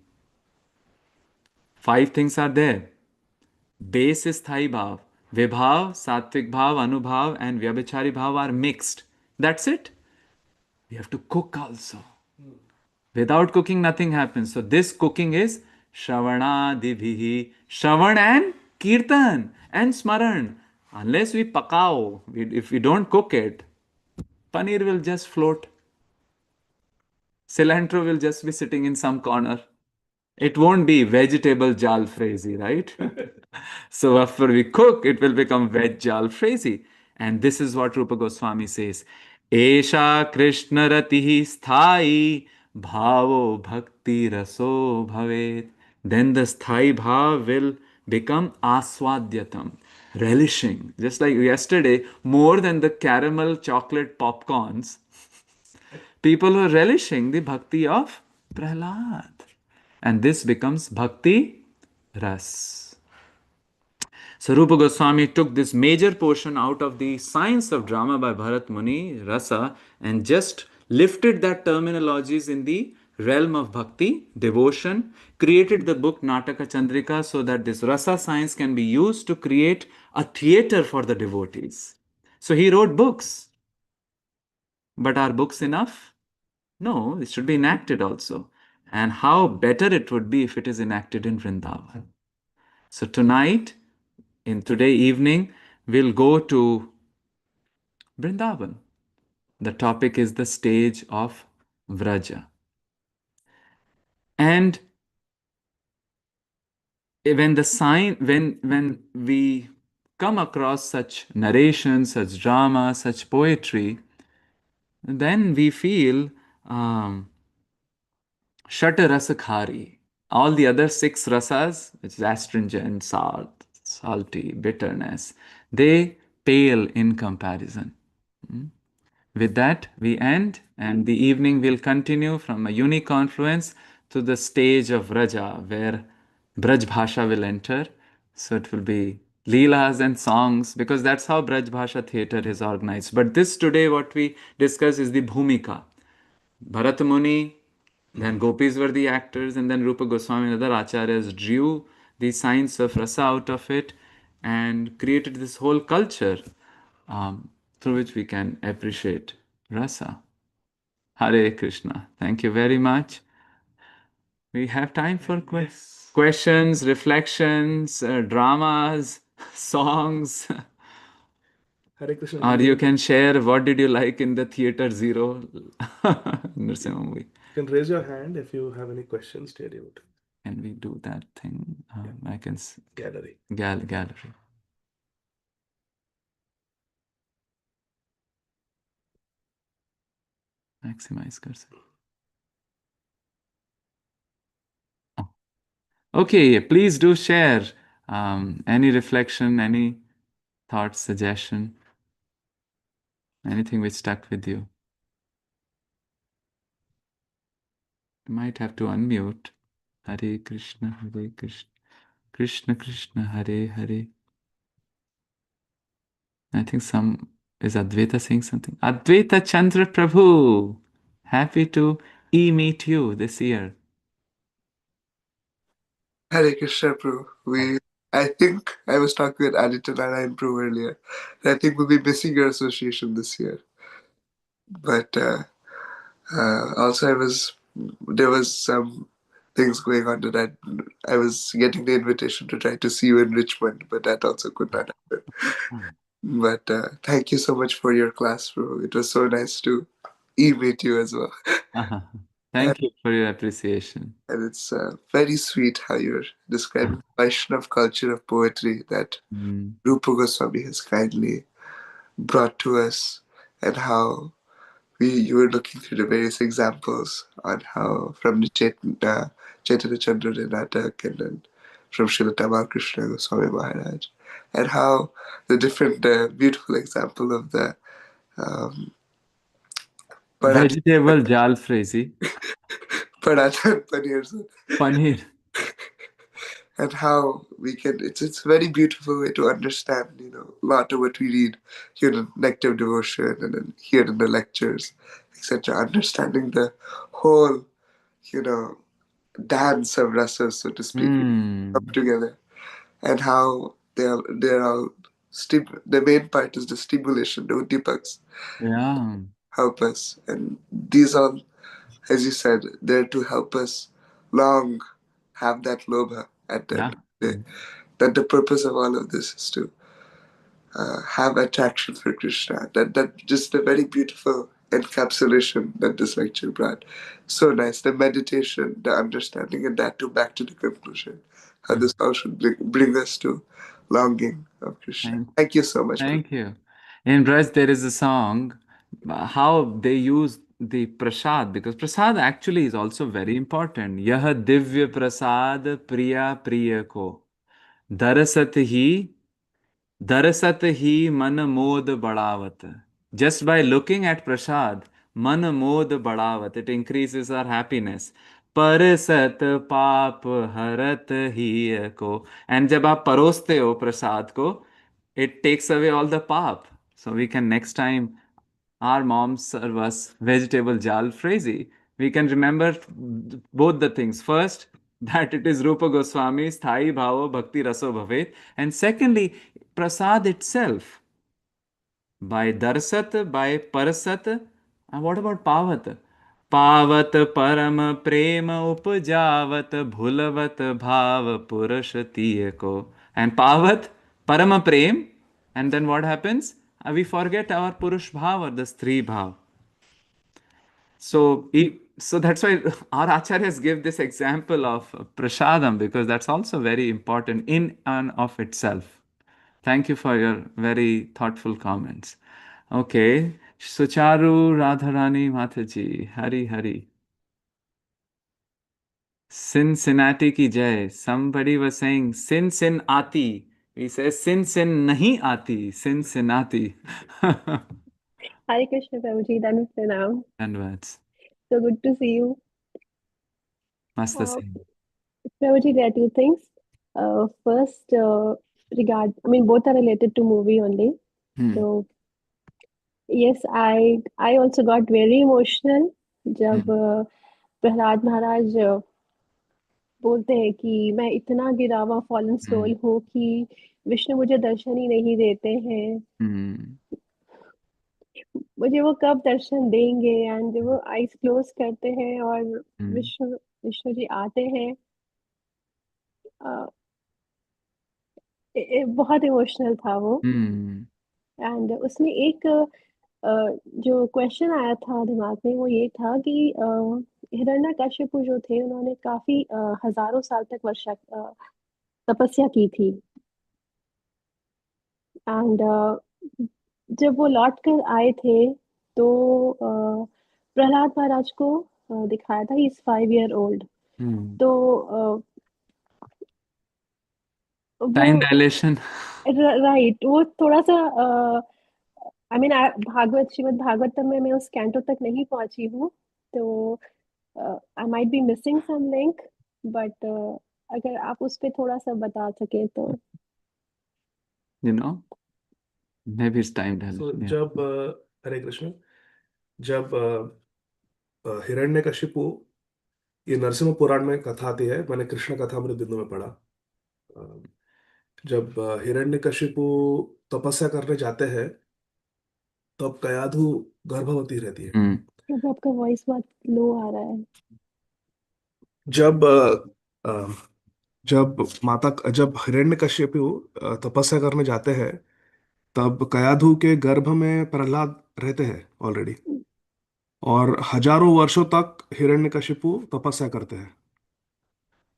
Five things are there. Base is Sthai Bhav. Vibhav, Sattvic Bhav, Anubhav, and Vyabhichari Bhav are mixed. That's it. We have to cook also. Without cooking, nothing happens. So this cooking is Shravana Divhihi. Shravan and Kirtan and Smaran. Unless we pakao, if we don't cook it, paneer will just float. Cilantro will just be sitting in some corner. It won't be vegetable jal frenzy, right? So after we cook, it will become veg jal frenzy. And this is what Rupa Goswami says. Esha Krishna ratihi sthai bhavo bhakti raso bhavet. Then the sthai bhav will become aswadyatam, relishing. Just like yesterday, more than the caramel chocolate popcorns, people were relishing the bhakti of Prahlad. And this becomes bhakti ras. So Rupa Goswami took this major portion out of the science of drama by Bharat Muni, Rasa, and just lifted that terminologies in the realm of bhakti, devotion, created the book Nataka Chandrika so that this Rasa science can be used to create a theater for the devotees. So he wrote books. But are books enough? No, it should be enacted also. And how better it would be if it is enacted in Vrindavan. So tonight, in today evening, we'll go to Vrindavan. The topic is the stage of Vraja. And when we come across such narration, such drama, such poetry, then we feel Shata Rasakhari. All the other six rasas, which is astringent, salt, salty, bitterness, they pale in comparison. With that, we end, and the evening will continue from a unique confluence to the stage of Raja, where Braj Bhasha will enter. So it will be Leelas and songs, because that's how Braj Bhasha theatre is organized. But this today, what we discuss is the Bhumika. Bharat Muni, then Gopis were the actors, and then Rupa Goswami and other acharyas drew the science of rasa out of it and created this whole culture through which we can appreciate rasa. Hare Krishna. Thank you very much. We have time for questions. questions, reflections, dramas, songs, Hare Krishna, or you Gurudev. can share what did you like in the Theater Zero Nrsimha movie. You can raise your hand if you have any questions, dear devotee. Can we do that thing? Yeah, I can gallery. gallery. Maximize cursor. Oh. Okay, please do share any reflection, any thought, suggestion, anything which stuck with you. You might have to unmute. Hare Krishna, Hare Krishna, Krishna Krishna, Hare Hare. I think some is Advaita saying something. Advaita Chandra Prabhu, happy to meet you this year. Hare Krishna, bro. I think I was talking with Aditya Narayan Prabhu earlier. And I think we'll be missing your association this year. But also, there was some things going on that I was getting the invitation to try to see you in Richmond, but that also could not happen. But thank you so much for your class, bro. It was so nice to meet you as well. Uh-huh. And, Thank you for your appreciation. and it's very sweet how you're describing the Vaishnava culture of poetry that Mm. Rupa Goswami has kindly brought to us, and how you were looking through the various examples on how from the Chaitanya Chandra Natak, and then from Srila Tamal Krishna Goswami Maharaj, and how the different beautiful example of the um, paratha, Vegetable jal frizzy. paratha and paneer, Paneer. and how we can, it's a very beautiful way to understand, a lot of what we read here in Nectar of Devotion and then here in the lectures, etc. Understanding the whole, you know dance of rasa, so to speak, come Mm. together, and how they're all the main part is the stimulation, the udipaks Yeah. help us, and these all, as you said, they're to help us long have that lobha at the end Yeah. of the day. That the purpose of all of this is to have attraction for Krishna. That just a very beautiful encapsulation that this lecture brought. So nice. The meditation, the understanding, and that too back to the conclusion. How this all should bring us to longing of Krishna. Thank, Thank you so much, Prabhu. thank you. In Braj, there is a song, how they use the prasad, because prasad actually is also very important. Yah divya prasad priya priya ko. Darasat hi Darasat hi man mod badawat. Just by looking at prasad, man mod badawat, it increases our happiness. परसत पाप हरत ही को. And जब आप परोसते हो प्रसाद को, it takes away all the pap. So we can next time our moms serve us vegetable jal frizzy. We can remember both the things. First, that it is Rupa Goswami's Thai Bhava Bhakti Raso Bhavet. And secondly, prasad itself. By Darsat, by Parasat. And what about Pavat? Pavat Param Prema Upajavat Bhulavat Bhav Purashatiye ko. And Pavat Parama Prem. And then what happens? We forget our Purush Bhav or the Stri Bhav. So that's why our acharyas give this example of prasadam, because that's also very important in and of itself. Thank you for your very thoughtful comments. Okay, Sucharu Radharani Mataji, Hari Hari. Cincinnati ki jai. Somebody was saying Cincinnati. We say Cincin nahi aati, Cincinnati. Hare Krishna Prabhuji, Danu Pranam. Converts. So good to see you. Masta Uh, Singh. Prabhuji, there are two things. First, both are related to movie only. Hmm. So, yes, I also got very emotional जब Hmm. Prahlad महाराज बोलते हैं कि मैं इतना गिरा हुआ fallen Hmm. Soul हूँ कि विष्णु मुझे दर्शन ही नहीं देते हैं Hmm. मुझे वो कब दर्शन देंगे एंड जब वो आईज क्लोज करते हैं और Hmm. विष्णु विष्णु जी आते हैं बहुत इमोशनल था वो। हम्म एंड उसमें एक जो क्वेश्चन आया था दिमाग में वो ये था कि हिरण्यकशिपु जो थे उन्होंने काफी हजारों साल तक वर्षा तपस्या की थी। एंड जब वो लौट कर आए थे तो प्रहलाद महाराज को दिखाया था, he is 5 year old. Hmm तो वो टाइम डायलेशन। राइट, वो थोड़ा सा आई मीन भागवत श्रीमद् भागवतम में मैं उस कैंटो तक नहीं पहुंची हूँ, तो I might be missing some link, but अगर आप उस पे थोड़ा सा बता सके तो। You know maybe it's time so dilation. जब हरे कृष्ण, जब हिरण्यकशिपु, ये नरसिंह पुराण में कथा आती है, मैंने कृष्ण कथा अमृत बिंदु में पढ़ा। अ, जब हिरण्यकशिपु तपस्या करने जाते हैं, तब कयाधु गर्भवती रहती है। हम्म प्रभु आपका वॉइस बहुत लो आ रहा है। जब जब हिरण्यकशिपु तपस्या करने जाते हैं, तब कयाधु के गर्भ में प्रहलाद रहते हैं ऑलरेडी, और हजारों वर्षों तक हिरण्यकशिपु तपस्या करते हैं।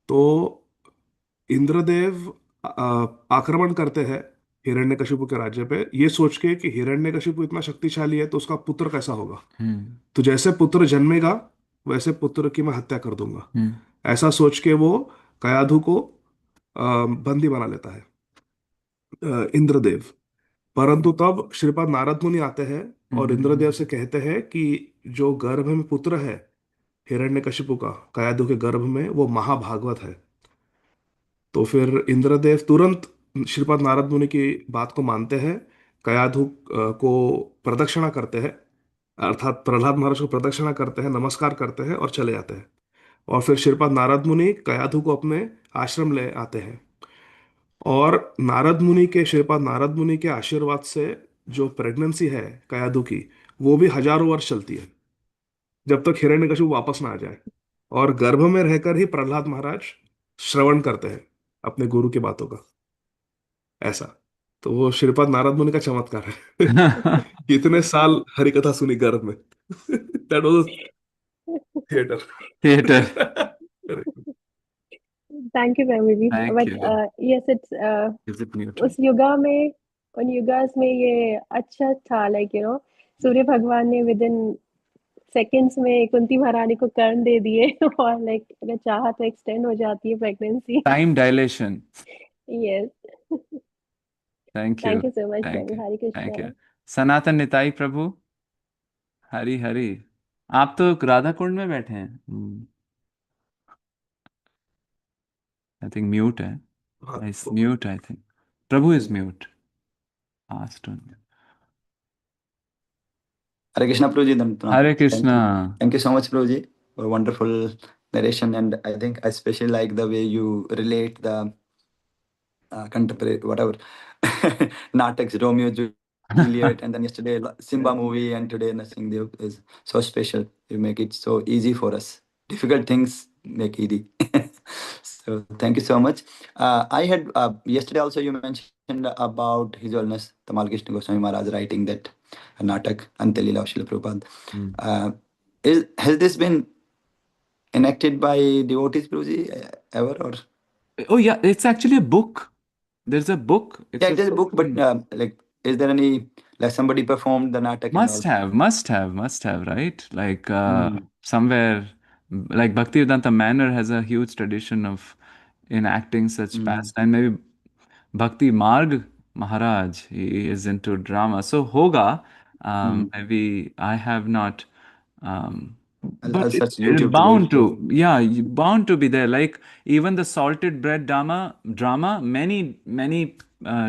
तो इंद्रदेव आक्रमण करते हैं हिरण्यकशिपु के राज्य पे, ये सोच के कि हिरण्यकशिपु इतना शक्तिशाली है तो उसका पुत्र कैसा होगा। हम्म तो जैसे पुत्र जन्मेगा वैसे पुत्र की मैं हत्या कर दूंगा, हम्म ऐसा सोच के वो कयाधु को बंदी बना लेता है इंद्रदेव। परंतु तब श्रीपाद नारद मुनि आते हैं और इंद्रदेव से कहते हैं कि जो गर्भ में पुत्र है हिरण्यकशिपु का, कयाधु के गर्भ में, वो महाभागवत है। तो फिर इंद्रदेव तुरंत श्रीपाद नारद मुनि की बात को मानते हैं, कयाधु को प्रदक्षिणा करते हैं, अर्थात प्रहलाद महाराज को प्रदक्षिणा करते हैं, नमस्कार करते हैं और चले जाते हैं। और फिर श्रीपाद नारद मुनि कयाधु को अपने आश्रम ले आते हैं। और श्रीपाद नारद मुनि के आशीर्वाद से जो प्रेगनेंसी है कयाधु की, वो भी हजारों वर्ष चलती है, जब तक हिरण्यकशिपु वापस ना आ जाए। और गर्भ में रहकर ही प्रहलाद महाराज श्रवण करते हैं अपने गुरु की बातों का, ऐसा। तो वो श्रीपाद नारद मुनि का चमत्कार है कि इतने साल हरि कथा सुनी गर्भ में। That was theatre. Theatre. Thank you Prabhu ji. Thank but you. Yes it's is it उस म्यूटेड? युगा में, उन युगास में ये अच्छा था, लाइक सूर्य भगवान ने विद इन सेकेंड्स में कुंती महारानी को कर्ण दे दिए और लाइक अगर चाहा तो एक्सटेंड हो जाती है pregnancy. Time dilation. Yes. Thank you. Thank you so much thank Prabhu, you. Hare thank you. Krishna. Sanatan Nitai Prabhu. Hari Hari. आप तो राधा कुंड में बैठे हैं। आई थिंक म्यूट है। हाँ, mute I think. Prabhu is mute. Asked on. Hare Krishna Prabhuji, Hare thank Krishna. you. Thank you so much, Prabhuji, for a wonderful narration. And I think I especially like the way you relate the contemporary, whatever, Nataks, Romeo, Juliet, and then yesterday Simba movie, and today Narsingh Dev is so special. You make it so easy for us. Difficult things make easy. So thank you so much. I had yesterday also you mentioned about His Holiness Tamal Krishna Goswami Maharaj writing that Natak Antelila of Srila Prabhupada. Uh, has this been enacted by devotees, Prabhuji, ever? Or Oh yeah, it's actually a book. There's a book. It's yeah, a it is a book. book, but like, is there any, like, somebody performed the Natak and all? Must have, right? Like Mm. somewhere, like Bhaktivedanta Manor has a huge tradition of enacting such Mm. pastime. Maybe Bhakti Marg Maharaj, he is into drama. So hoga, Mm. maybe I have not, um, I'll but search it's YouTube to do bound it. to, yeah, bound to be there. Like even the salted bread drama, many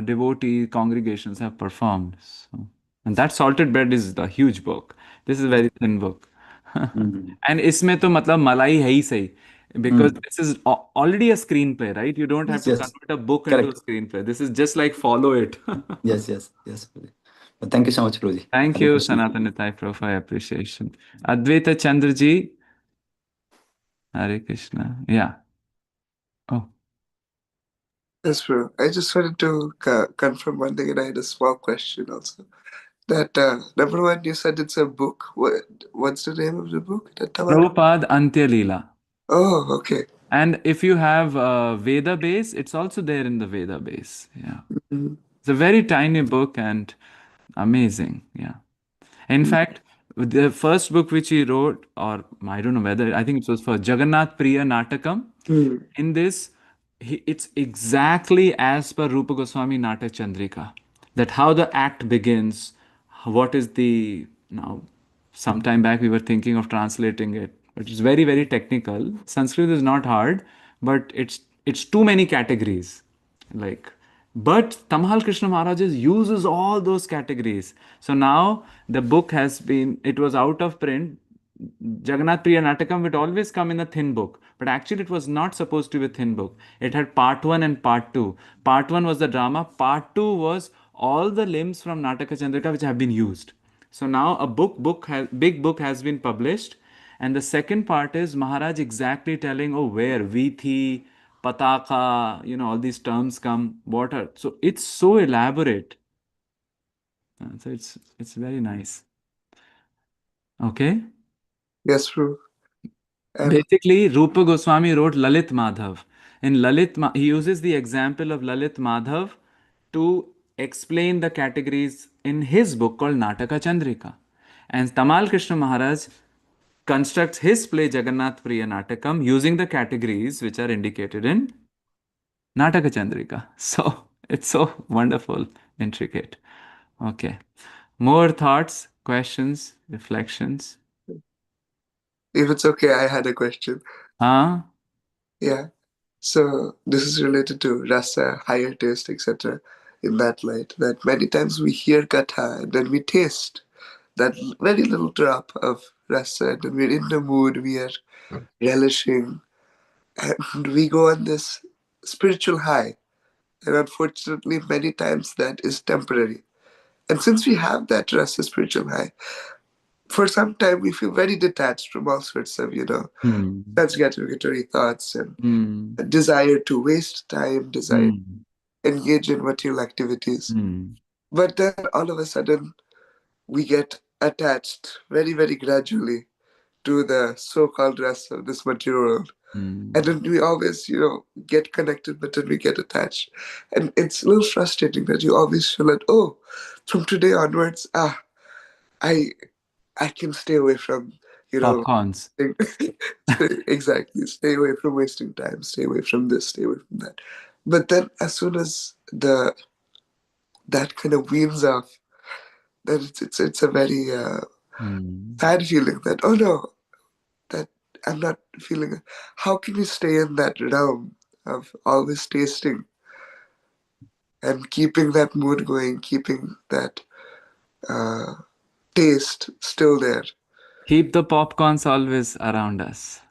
devotee congregations have performed. So, and that salted bread is a huge book. This is a very thin book. Mm. And इसमें तो मतलब मलाई है ही सही, because Mm. this is already a screenplay, right? You don't have Yes, to yes, convert a book into a correct. screenplay. This is just like follow it. Yes, yes, yes, Prabhuji. But thank you so much, Prabhuji. Thank Hare you, Krishna. Sanatan Nitai, for my appreciation. Advaita Chandraji, Hare Krishna. Yeah. Oh. Yes, bro. I just wanted to confirm one thing, and I had a small question also. That number one, you said it's a book. What's the name of the book? Prabhupada Antya Leela. Oh, okay. And if you have Veda base, it's also there in the Veda base. Yeah. Mm-hmm. It's a very tiny book and amazing. Yeah. In fact, the first book which he wrote, or I don't know whether, I think it was for Jagannath Priya Natakam. Mm-hmm. In this, it's exactly as per Rupa Goswami Natak Chandrika. That how the act begins, what is the, now, sometime back we were thinking of translating it, but it's very, very technical. Sanskrit is not hard, but it's too many categories. Like, but Tamhal Krishna Maharaj uses all those categories. So now the book has been, it was out of print. Jagannath Priya Natakam would always come in a thin book, but actually it was not supposed to be a thin book. It had part one and part two. Part one was the drama, part two was all the limbs from Nataka Chandrika which have been used. So now a big book has been published, and the second part is Maharaj exactly telling, oh, where Vithi, Pataka, all these terms come, what are, so it's so elaborate. So it's very nice. Okay. Yes, bro. And Basically, Rupa Goswami wrote Lalit Madhav. In he uses the example of Lalit Madhav to explain the categories in his book called Nataka Chandrika. And Tamal Krishna Maharaj constructs his play Jagannath Priya Natakam using the categories which are indicated in Nataka Chandrika. So it's so wonderful, intricate. Okay. More thoughts, questions, reflections? if it's okay, I had a question. Huh? Yeah. So this is related to rasa, higher taste, etc. In that light, that many times we hear katha and then we taste that very little drop of rasa, and then we're in the mood, we are relishing, and we go on this spiritual high. And unfortunately, many times that is temporary. And since we have that rasa spiritual high, for some time we feel very detached from all sorts of, Hmm. transgregatory thoughts and Hmm. a desire to waste time, desire Hmm. to engage in material activities. Hmm. But then all of a sudden, we get attached very, very gradually to the so called rest of this material world. Hmm. And then we always, get connected, but then we get attached. And it's a little frustrating that you always feel that, oh, from today onwards, I I can stay away from, you know, Popcorns. exactly, stay away from wasting time, stay away from this, stay away from that. But then as soon as that kind of weans off, then it's a very Hmm. sad feeling that, oh no, that I'm not feeling it. How can you stay in that realm of always tasting and keeping that mood going, keeping that uh, taste still there? Keep the popcorns always around us.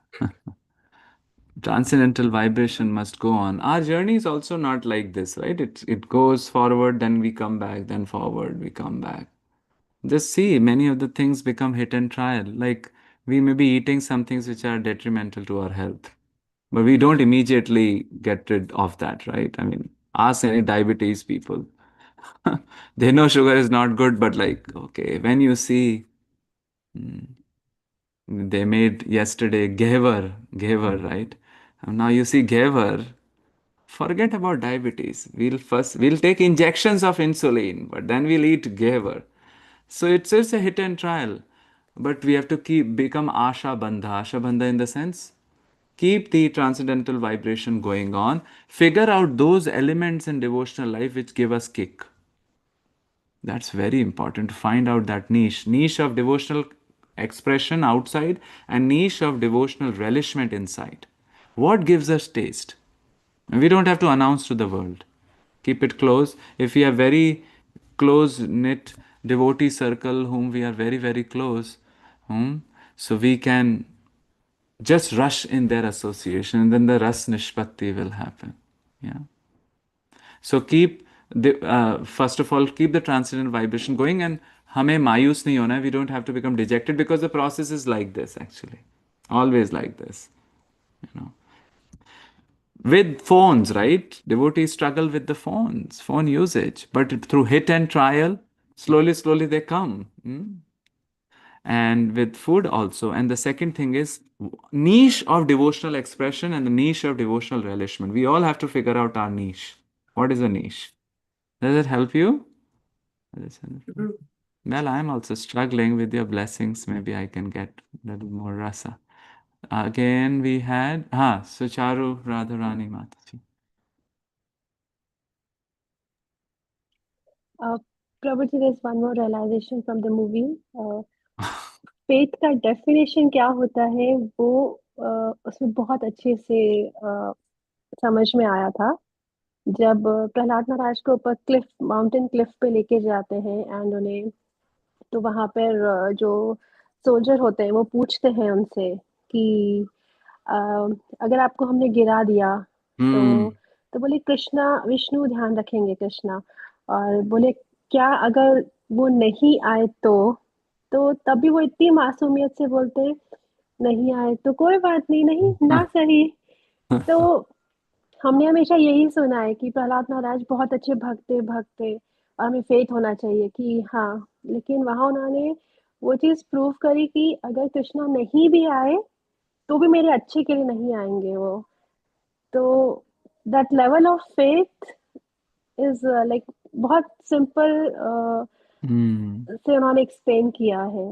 Transcendental vibration must go on. Our journey is also not like this, right? It goes forward, then we come back, then forward, we come back. Just see, many of the things become hit and trial. Like we may be eating some things which are detrimental to our health, but we don't immediately get rid of that, right? I mean, ask any diabetes people. They know sugar is not good, but like, okay, when you see they made yesterday Gever, right? And now you see Gever, forget about diabetes. We'll take injections of insulin, but then we'll eat Gever. So it's just a hit and trial. But we have to become Asha Bandha. Asha Bandha in the sense, keep the transcendental vibration going on. Figure out those elements in devotional life which give us kick. That's very important to find out that niche of devotional expression outside and niche of devotional relishment inside. What gives us taste? And we don't have to announce to the world. Keep it close. If we have very close knit devotee circle whom we are very, very close, so we can just rush in their association, and then the ras nishpatti will happen. Yeah. So keep first of all, keep the transcendental vibration going, and हमें मायूस नहीं होना है. We don't have to become dejected because the process is like this actually, always like this. You know. with phones, right? Devotees struggle with the phone usage, but through hit and trial, slowly, slowly they come. And with food also. And the second thing is niche of devotional expression and the niche of devotional relishment. We all have to figure out our niche. What is a niche? Does it help you? Well, I'm also struggling with your blessings. Maybe I can get a little more rasa. Again, we had Sucharu Radharani Mataji. Prabhuji, there's one more realization from the movie. Faith का definition क्या होता है वो उसमें बहुत अच्छे से समझ में आया था जब प्रहलाद महाराज को ऊपर माउंटेन क्लिफ पे लेके जाते हैं एंड उन्हें तो वहां पर जो सोल्जर होते हैं वो पूछते हैं उनसे कि अ, अगर आपको हमने गिरा दिया तो तो बोले कृष्णा विष्णु ध्यान रखेंगे कृष्णा और बोले क्या अगर वो नहीं आए तो तब भी वो इतनी मासूमियत से बोलते हैं नहीं आए तो कोई बात नहीं नहीं ना सही तो हमने हमेशा यही सुना है कि प्रहलाद महाराज बहुत अच्छे भक्त थे और हमें फेथ होना चाहिए कि हाँ लेकिन वहां उन्होंने वो चीज प्रूव करी कि अगर कृष्णा नहीं भी आए तो भी मेरे अच्छे के लिए नहीं आएंगे वो तो that level of faith is like बहुत सिंपल से उन्होंने एक्सप्लेन किया है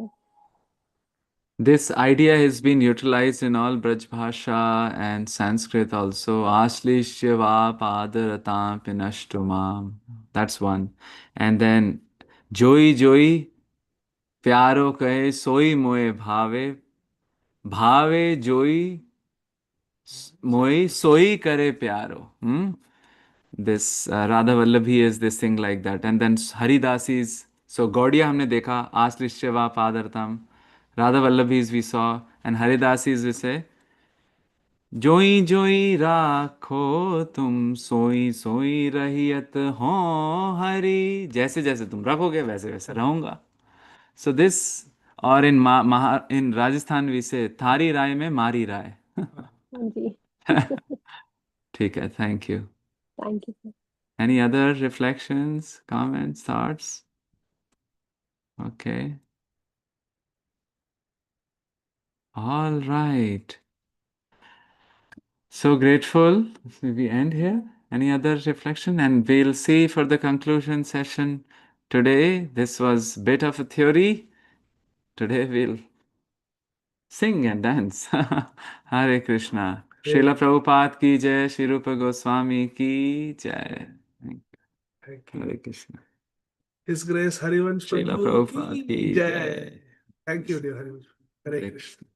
This idea has been utilized in all Braj Bhasha and Sanskrit also. Ashlishya padaratam pinashtumam. That's one. And then Joi Joi Pyaro kahe soi moe bhave. Bhave Joi moe soi kare pyaro. This Radha Vallabhi is this thing like that. And then Haridasi's, so Gaudiya हमने देखा, Aslishyava Padartam. Radha Vallabhi's we saw, and Haridasi's we say, जोई जोई राखो तुम सोई सोई रहियत हो हरि जैसे जैसे तुम रखोगे वैसे वैसे रहूंगा सो दिस और इन राजस्थान वी से थारी राय में मारी राय हाँ जी ठीक है thank you thank you any other reflections comments thoughts okay all right so grateful. So we end here. Any other reflection? And we'll see for the conclusion session today. This was bit of a theory. Today we'll sing and dance. Hare Krishna. Srila Prabhupada ki jai. Shri Rupa Goswami ki jai. Thank you. Hare Krishna. His Grace Harivansh Srila Prabhu Prabhupada ki ki jai. jai. Thank you, dear Harivansh. Hare Hare Krishna.